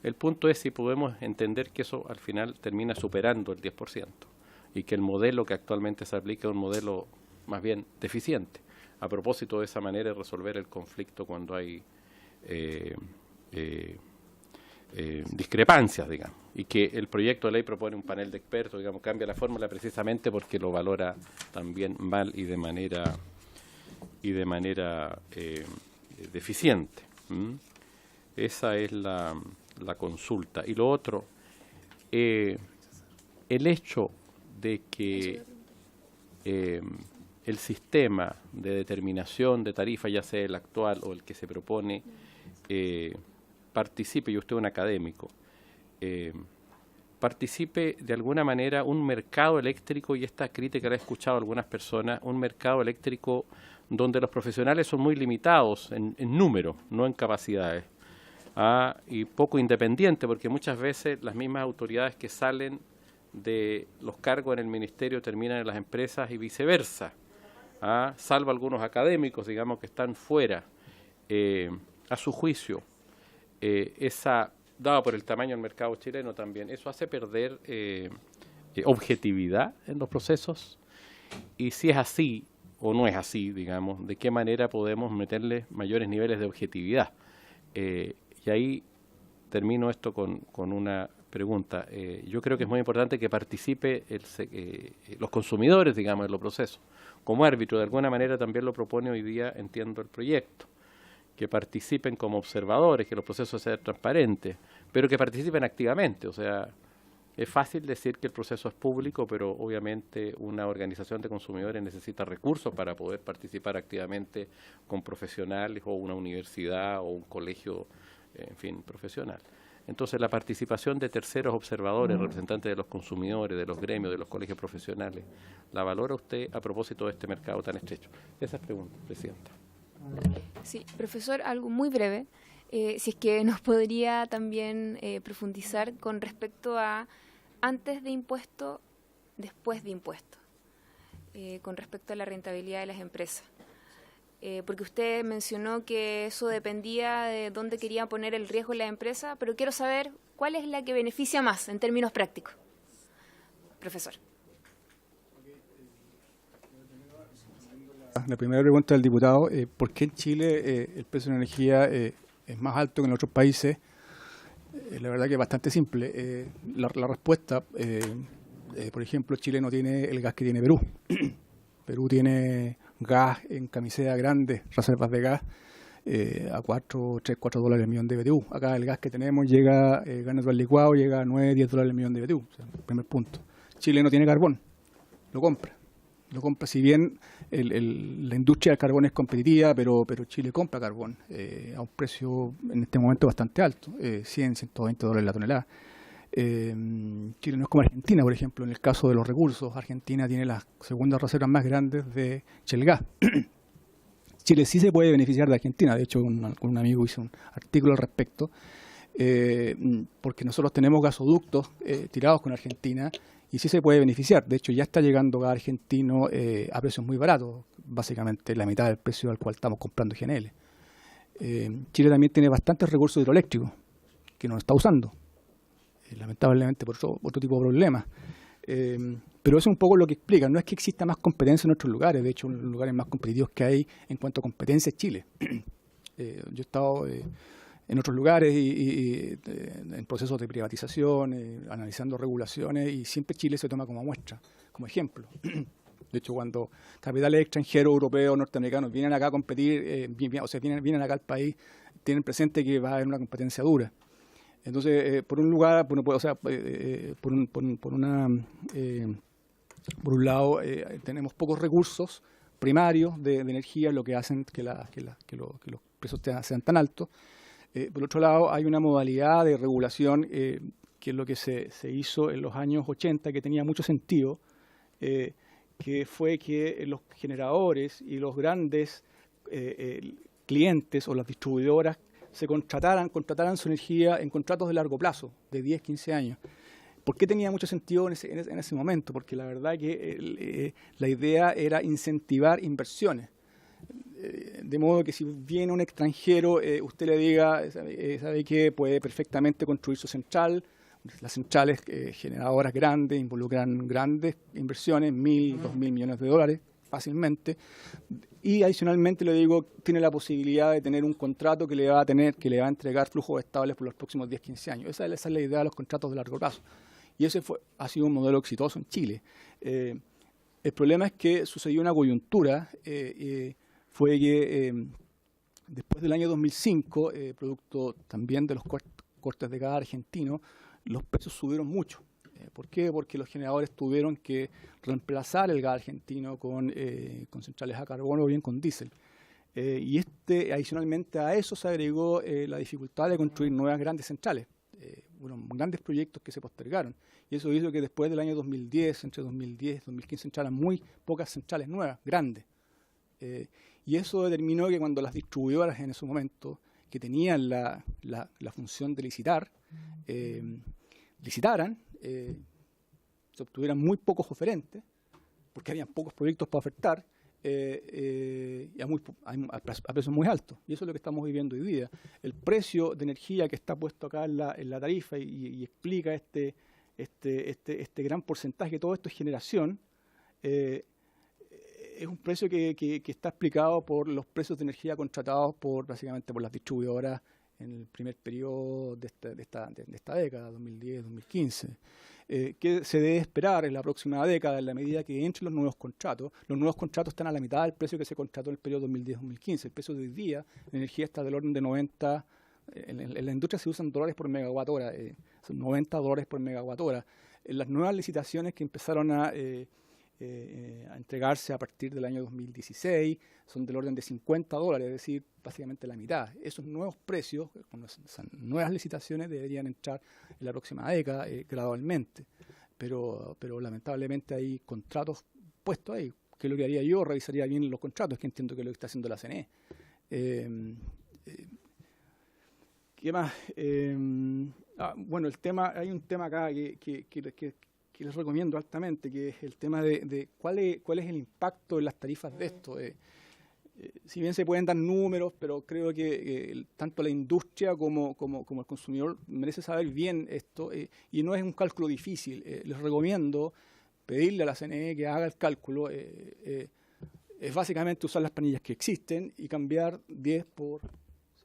El punto es si podemos entender que eso al final termina superando el 10% y que el modelo que actualmente se aplica es un modelo más bien deficiente. A propósito de esa manera de resolver el conflicto cuando hay discrepancias, digamos, y que el proyecto de ley propone un panel de expertos, digamos, cambia la fórmula precisamente porque lo valora también mal y de manera deficiente. Esa es la consulta. Y lo otro, el hecho de que el sistema de determinación de tarifa, ya sea el actual o el que se propone, participe, y usted es un académico, participe de alguna manera un mercado eléctrico, y esta crítica la he escuchado a algunas personas, un mercado eléctrico donde los profesionales son muy limitados en número, no en capacidades, y poco independiente, porque muchas veces las mismas autoridades que salen de los cargos en el ministerio terminan en las empresas y viceversa, salvo algunos académicos, digamos, que están fuera. A su juicio, dado por el tamaño del mercado chileno también, eso hace perder objetividad en los procesos, y si es así o no es así, digamos, de qué manera podemos meterle mayores niveles de objetividad. Y ahí termino esto con una pregunta. Yo creo que es muy importante que participe los consumidores, digamos, en los procesos. Como árbitro, de alguna manera también lo propone hoy día, entiendo, el proyecto. Que participen como observadores, que los procesos sean transparentes, pero que participen activamente. O sea, es fácil decir que el proceso es público, pero obviamente una organización de consumidores necesita recursos para poder participar activamente con profesionales o una universidad o un colegio, en fin, profesional. Entonces, la participación de terceros observadores, representantes de los consumidores, de los gremios, de los colegios profesionales, ¿la valora usted a propósito de este mercado tan estrecho? Esa es pregunta, Presidenta. Sí, profesor, algo muy breve, si es que nos podría también profundizar con respecto a antes de impuesto, después de impuesto, con respecto a la rentabilidad de las empresas. Porque usted mencionó que eso dependía de dónde quería poner el riesgo en la empresa, pero quiero saber cuál es la que beneficia más en términos prácticos. Profesor. La primera pregunta del diputado, ¿por qué en Chile el precio de la energía es más alto que en otros países? La verdad que es bastante simple. La respuesta, por ejemplo, Chile no tiene el gas que tiene Perú. Perú tiene gas en camiseta grandes, reservas de gas, a 3, 4 dólares el millón de BTU. Acá el gas que tenemos llega, gas natural licuado, llega a 9, 10 dólares el millón de BTU. O sea, primer punto. Chile no tiene carbón, lo compra. Si bien la industria del carbón es competitiva, pero Chile compra carbón a un precio en este momento bastante alto, 100, 120 dólares la tonelada. Chile no es como Argentina, por ejemplo, en el caso de los recursos. Argentina tiene las segundas reservas más grandes de shale gas. Chile sí se puede beneficiar de Argentina. De hecho, un amigo hizo un artículo al respecto, porque nosotros tenemos gasoductos tirados con Argentina y sí se puede beneficiar. De hecho, ya está llegando gas argentino a precios muy baratos, básicamente la mitad del precio al cual estamos comprando GNL. Chile también tiene bastantes recursos hidroeléctricos que no está usando, lamentablemente por otro tipo de problemas. Pero eso es un poco lo que explica. No es que exista más competencia en otros lugares. De hecho, uno de los lugares más competitivos que hay en cuanto a competencia es Chile. Yo he estado en otros lugares y en procesos de privatización, analizando regulaciones, y siempre Chile se toma como muestra, como ejemplo. De hecho, cuando capitales extranjeros, europeos, norteamericanos vienen acá a competir, o sea, vienen acá al país, tienen presente que va a haber una competencia dura. Entonces, por un lugar, por un lado, tenemos pocos recursos primarios de energía, lo que hacen que los precios sean tan altos. Por otro lado, hay una modalidad de regulación que es lo que se hizo en los años 80, que tenía mucho sentido, que fue que los generadores y los grandes clientes o las distribuidoras contrataran su energía en contratos de largo plazo, de 10, 15 años. ¿Por qué tenía mucho sentido en ese momento? Porque la verdad que la idea era incentivar inversiones. De modo que si viene un extranjero, usted le diga, sabe que puede perfectamente construir su central. Las centrales generadoras grandes involucran grandes inversiones, 1.000, 2.000 millones de dólares fácilmente, y adicionalmente le digo, tiene la posibilidad de tener un contrato que le va a entregar flujos estables por los próximos 10, 15 años. Esa es la idea de los contratos de largo plazo. Y ese ha sido un modelo exitoso en Chile. El problema es que sucedió una coyuntura, fue que después del año 2005, producto también de los cortes de gas argentino, los precios subieron mucho. ¿Por qué? Porque los generadores tuvieron que reemplazar el gas argentino con centrales a carbono o bien con diésel. Y adicionalmente a eso se agregó la dificultad de construir nuevas grandes centrales. Grandes proyectos que se postergaron. Y eso hizo que después del año 2010, entre 2010 y 2015, entraran muy pocas centrales nuevas, grandes. Y eso determinó que cuando las distribuidoras en ese momento, que tenían la función de licitar, licitaran, se obtuvieran muy pocos oferentes, porque habían pocos proyectos para ofertar, y a precios muy altos. Y eso es lo que estamos viviendo hoy día. El precio de energía que está puesto acá en la tarifa y explica este gran porcentaje, todo esto es generación, es un precio que está explicado por los precios de energía contratados básicamente por las distribuidoras en el primer periodo de esta década, 2010-2015. ¿Qué se debe esperar en la próxima década en la medida que entren los nuevos contratos? Los nuevos contratos están a la mitad del precio que se contrató en el periodo 2010-2015. El precio de hoy día de energía está del orden de 90, en la industria se usan dólares por megawatt hora, son 90 dólares por megawatt hora. En las nuevas licitaciones que empezaron a entregarse a partir del año 2016 son del orden de 50 dólares, es decir, básicamente la mitad. Esos nuevos precios, con esas nuevas licitaciones, deberían entrar en la próxima década gradualmente. Pero lamentablemente hay contratos puestos ahí. ¿Qué es lo que haría yo? Revisaría bien los contratos, que entiendo que es lo que está haciendo la CNE. ¿Qué más? Bueno, hay un tema acá que les recomiendo altamente, que es el tema de cuál es el impacto en las tarifas de esto. Si bien se pueden dar números, pero creo que tanto la industria como el consumidor merece saber bien esto, y no es un cálculo difícil. Les recomiendo pedirle a la CNE que haga el cálculo. Es básicamente usar las planillas que existen y cambiar 10 por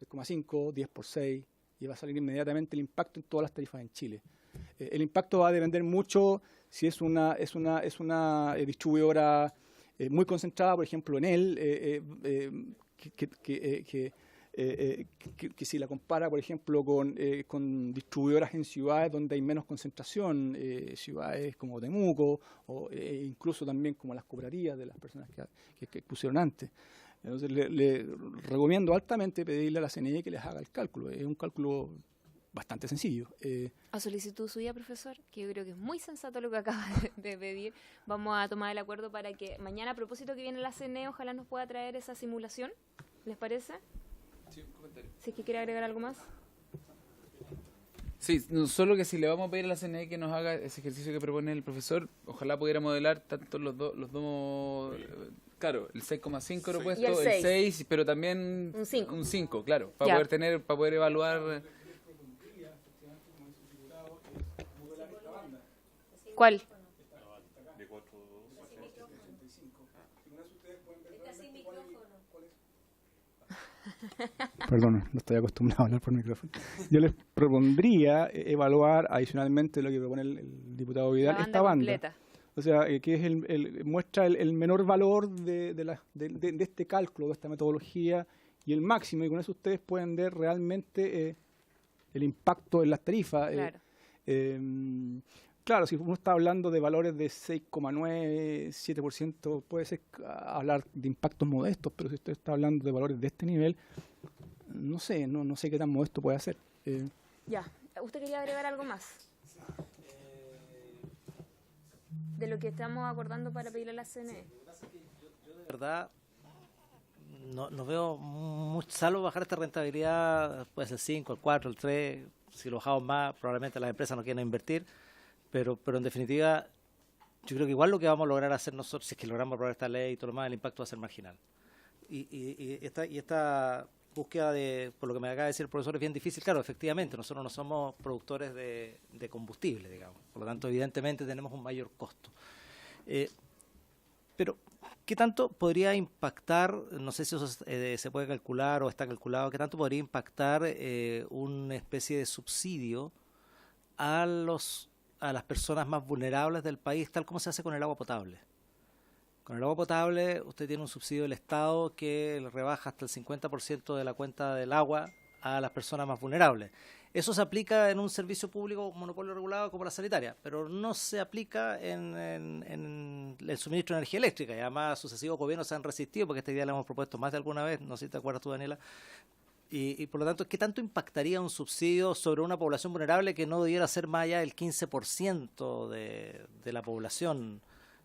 6,5, 10 por 6, y va a salir inmediatamente el impacto en todas las tarifas en Chile. El impacto va a depender mucho si es una distribuidora muy concentrada, por ejemplo, en que si la compara, por ejemplo, con distribuidoras en ciudades donde hay menos concentración, ciudades como Temuco, o incluso también como las cooperativas de las personas que pusieron antes. Entonces, le recomiendo altamente pedirle a la CNE que les haga el cálculo. Es un cálculo bastante sencillo. A solicitud suya, profesor, que yo creo que es muy sensato lo que acaba de pedir, vamos a tomar el acuerdo para que mañana, a propósito que viene la CNE, ojalá nos pueda traer esa simulación. ¿Les parece? Sí, un comentario. Si es que quiere agregar algo más. Sí, no, solo que si le vamos a pedir a la CNE que nos haga ese ejercicio que propone el profesor, ojalá pudiera modelar tanto los dos, claro, el 6,5 propuesto, el 6, pero también un 5, claro, para poder evaluar. ¿Cuál? Perdón, no estoy acostumbrado a hablar por micrófono. Yo les propondría evaluar adicionalmente lo que propone el diputado Vidal, esta banda. O sea, que es muestra el menor valor de este cálculo, de esta metodología, y el máximo, y con eso ustedes pueden ver realmente el impacto en las tarifas. Claro. Claro, si uno está hablando de valores de 6,9, 7%, puede ser hablar de impactos modestos, pero si usted está hablando de valores de este nivel, no sé qué tan modesto puede ser. Ya, ¿usted quería agregar algo más? De lo que estamos acordando para pedirle a la CNE. Yo de verdad no veo mucho, salvo bajar esta rentabilidad, puede ser el 5, el 4, el 3, si lo bajamos más, probablemente las empresas no quieren invertir, pero en definitiva, yo creo que igual lo que vamos a lograr hacer nosotros, si es que logramos aprobar esta ley y todo lo demás, el impacto va a ser marginal. Y esta búsqueda por lo que me acaba de decir el profesor, es bien difícil. Claro, efectivamente, nosotros no somos productores de combustible, digamos, por lo tanto, evidentemente tenemos un mayor costo. Pero, ¿qué tanto podría impactar, no sé si eso se puede calcular o está calculado, qué tanto podría impactar una especie de subsidio a las personas más vulnerables del país, tal como se hace con el agua potable? Con el agua potable usted tiene un subsidio del Estado que le rebaja hasta el 50% de la cuenta del agua a las personas más vulnerables. Eso se aplica en un servicio público monopolio regulado como la sanitaria, pero no se aplica en el suministro de energía eléctrica. Y además sucesivos gobiernos se han resistido, porque esta idea la hemos propuesto más de alguna vez, no sé si te acuerdas tú, Daniela. Y por lo tanto, ¿qué tanto impactaría un subsidio sobre una población vulnerable que no debiera ser más allá del 15% de la población?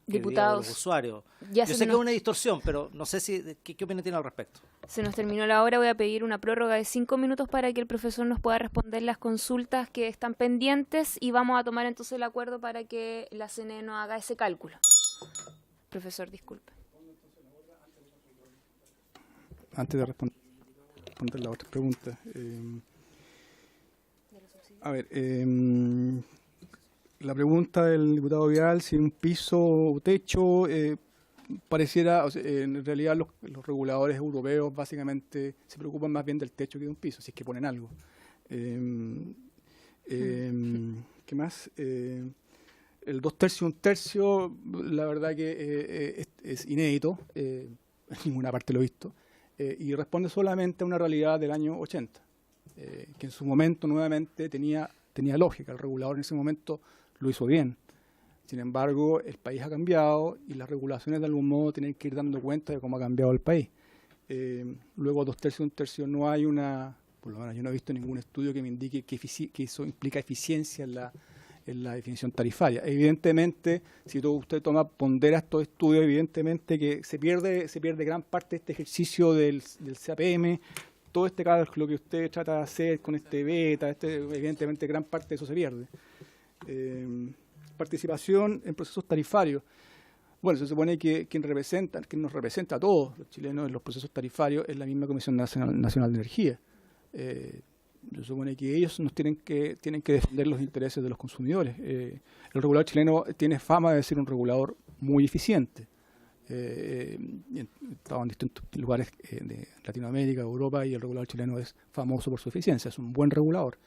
Diputados, de los usuarios? Yo sé que es una distorsión, pero no sé ¿qué opinión tiene al respecto? Se nos terminó la hora, voy a pedir una prórroga de 5 minutos para que el profesor nos pueda responder las consultas que están pendientes y vamos a tomar entonces el acuerdo para que la CNE no haga ese cálculo. Profesor, disculpe. Antes de responder la otra pregunta. La pregunta del diputado Vidal, si un piso o techo, pareciera, en realidad los reguladores europeos básicamente se preocupan más bien del techo que de un piso, si es que ponen algo. ¿Qué más? El 2/3 y 1/3, la verdad que es inédito, en ninguna parte lo he visto, y responde solamente a una realidad del año 80, que en su momento nuevamente tenía lógica. El regulador en ese momento lo hizo bien. Sin embargo, el país ha cambiado y las regulaciones de algún modo tienen que ir dando cuenta de cómo ha cambiado el país. Luego 2/3 y 1/3 no hay por lo menos yo no he visto ningún estudio que me indique que eso implica eficiencia en la definición tarifaria. Evidentemente, si usted pondera estos estudios, evidentemente que se pierde gran parte de este ejercicio del CAPM, todo este cálculo que usted trata de hacer con este beta, evidentemente gran parte de eso se pierde. Participación en procesos tarifarios. Bueno, se supone que quien nos representa a todos los chilenos en los procesos tarifarios es la misma Comisión Nacional de Energía. Se supone que ellos nos tienen que defender los intereses de los consumidores. El regulador chileno tiene fama de ser un regulador muy eficiente. Estaba en distintos lugares de Latinoamérica, Europa, y el regulador chileno es famoso por su eficiencia, es un buen regulador.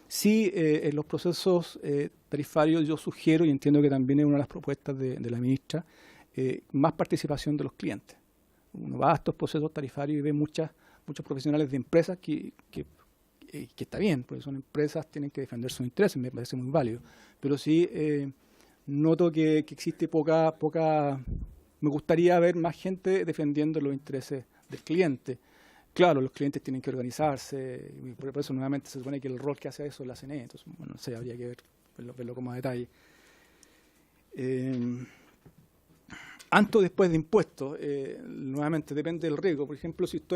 Sí, en los procesos tarifarios yo sugiero, y entiendo que también es una de las propuestas de la ministra, más participación de los clientes. Uno va a estos procesos tarifarios y ve muchos profesionales de empresas que está bien, porque son empresas, tienen que defender sus intereses, me parece muy válido. Pero sí noto que existe poca, me gustaría ver más gente defendiendo los intereses del cliente. Claro, los clientes tienen que organizarse, y por eso nuevamente se supone que el rol que hace eso es la CNE, entonces, bueno, no sé, habría que verlo como a detalle. Antes o después de impuestos, nuevamente depende del riesgo. Por ejemplo, si yo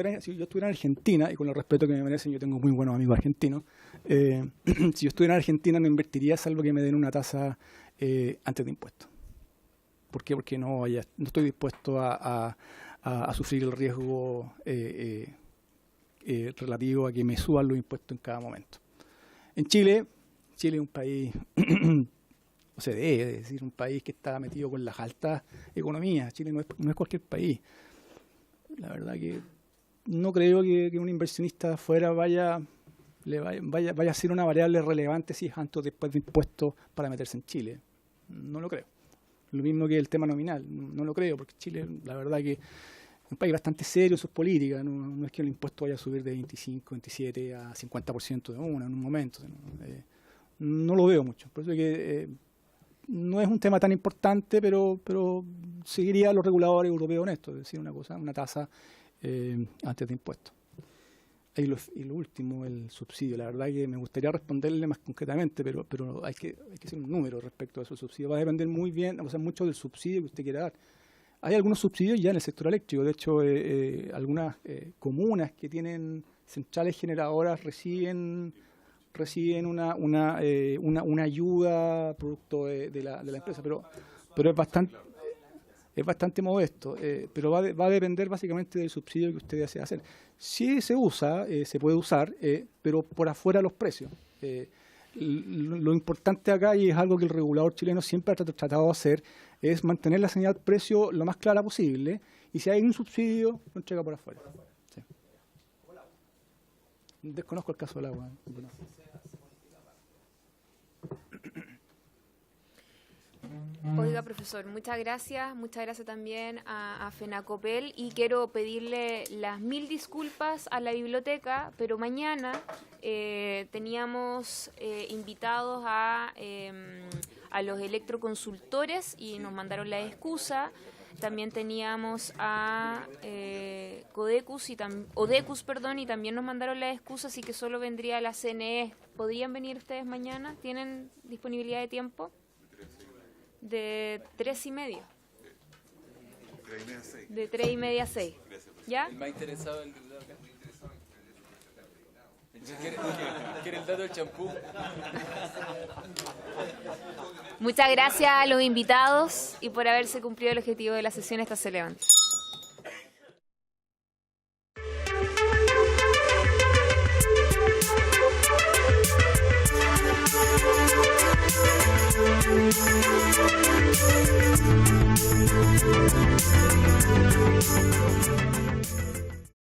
estuviera en Argentina, y con el respeto que me merecen, yo tengo muy buenos amigos argentinos, si yo estuviera en Argentina no invertiría salvo que me den una tasa antes de impuestos. ¿Por qué? Porque no estoy dispuesto a sufrir el riesgo relativo a que me suban los impuestos en cada momento. En Chile es un país OCDE, es decir, un país que está metido con las altas economías. Chile no es cualquier país. La verdad que no creo que un inversionista de afuera vaya a ser una variable relevante si es antes o después de impuestos para meterse en Chile. No lo creo. Lo mismo que el tema nominal, no lo creo, porque Chile, la verdad que es un país bastante serio en sus políticas, no es que el impuesto vaya a subir de 25, 27 a 50% de una en un momento. No lo veo mucho. Por eso es que no es un tema tan importante, pero seguiría a los reguladores europeos en esto, es decir, una tasa antes de impuestos. Y lo último, el subsidio. La verdad que me gustaría responderle más concretamente, pero hay que hacer un número respecto a esos subsidios. Va a depender muy bien, mucho del subsidio que usted quiera dar. Hay algunos subsidios ya en el sector eléctrico. De hecho, algunas comunas que tienen centrales generadoras reciben una ayuda producto de la empresa, pero es bastante modesto, pero va a depender básicamente del subsidio que usted desea hacer. Si se usa, se puede usar, pero por afuera de los precios. Lo importante acá, y es algo que el regulador chileno siempre ha tratado de hacer, es mantener la señal precio lo más clara posible, y si hay un subsidio, lo entrega por afuera. Sí. Desconozco el caso del agua. Oiga, profesor, muchas gracias también a FENACOPEL, y quiero pedirle las 1000 disculpas a la biblioteca, pero mañana teníamos invitados a los electroconsultores y nos mandaron la excusa. También teníamos a Odecus, y también nos mandaron la excusa, así que solo vendría la CNE. ¿Podrían venir ustedes mañana? ¿Tienen disponibilidad de tiempo? De 3:30. De 3:30 a 6. ¿Ya? El más interesado del diputado acá. ¿Quiere el dato del champú? Muchas gracias a los invitados y por haberse cumplido el objetivo de la sesión. Esta se levanta.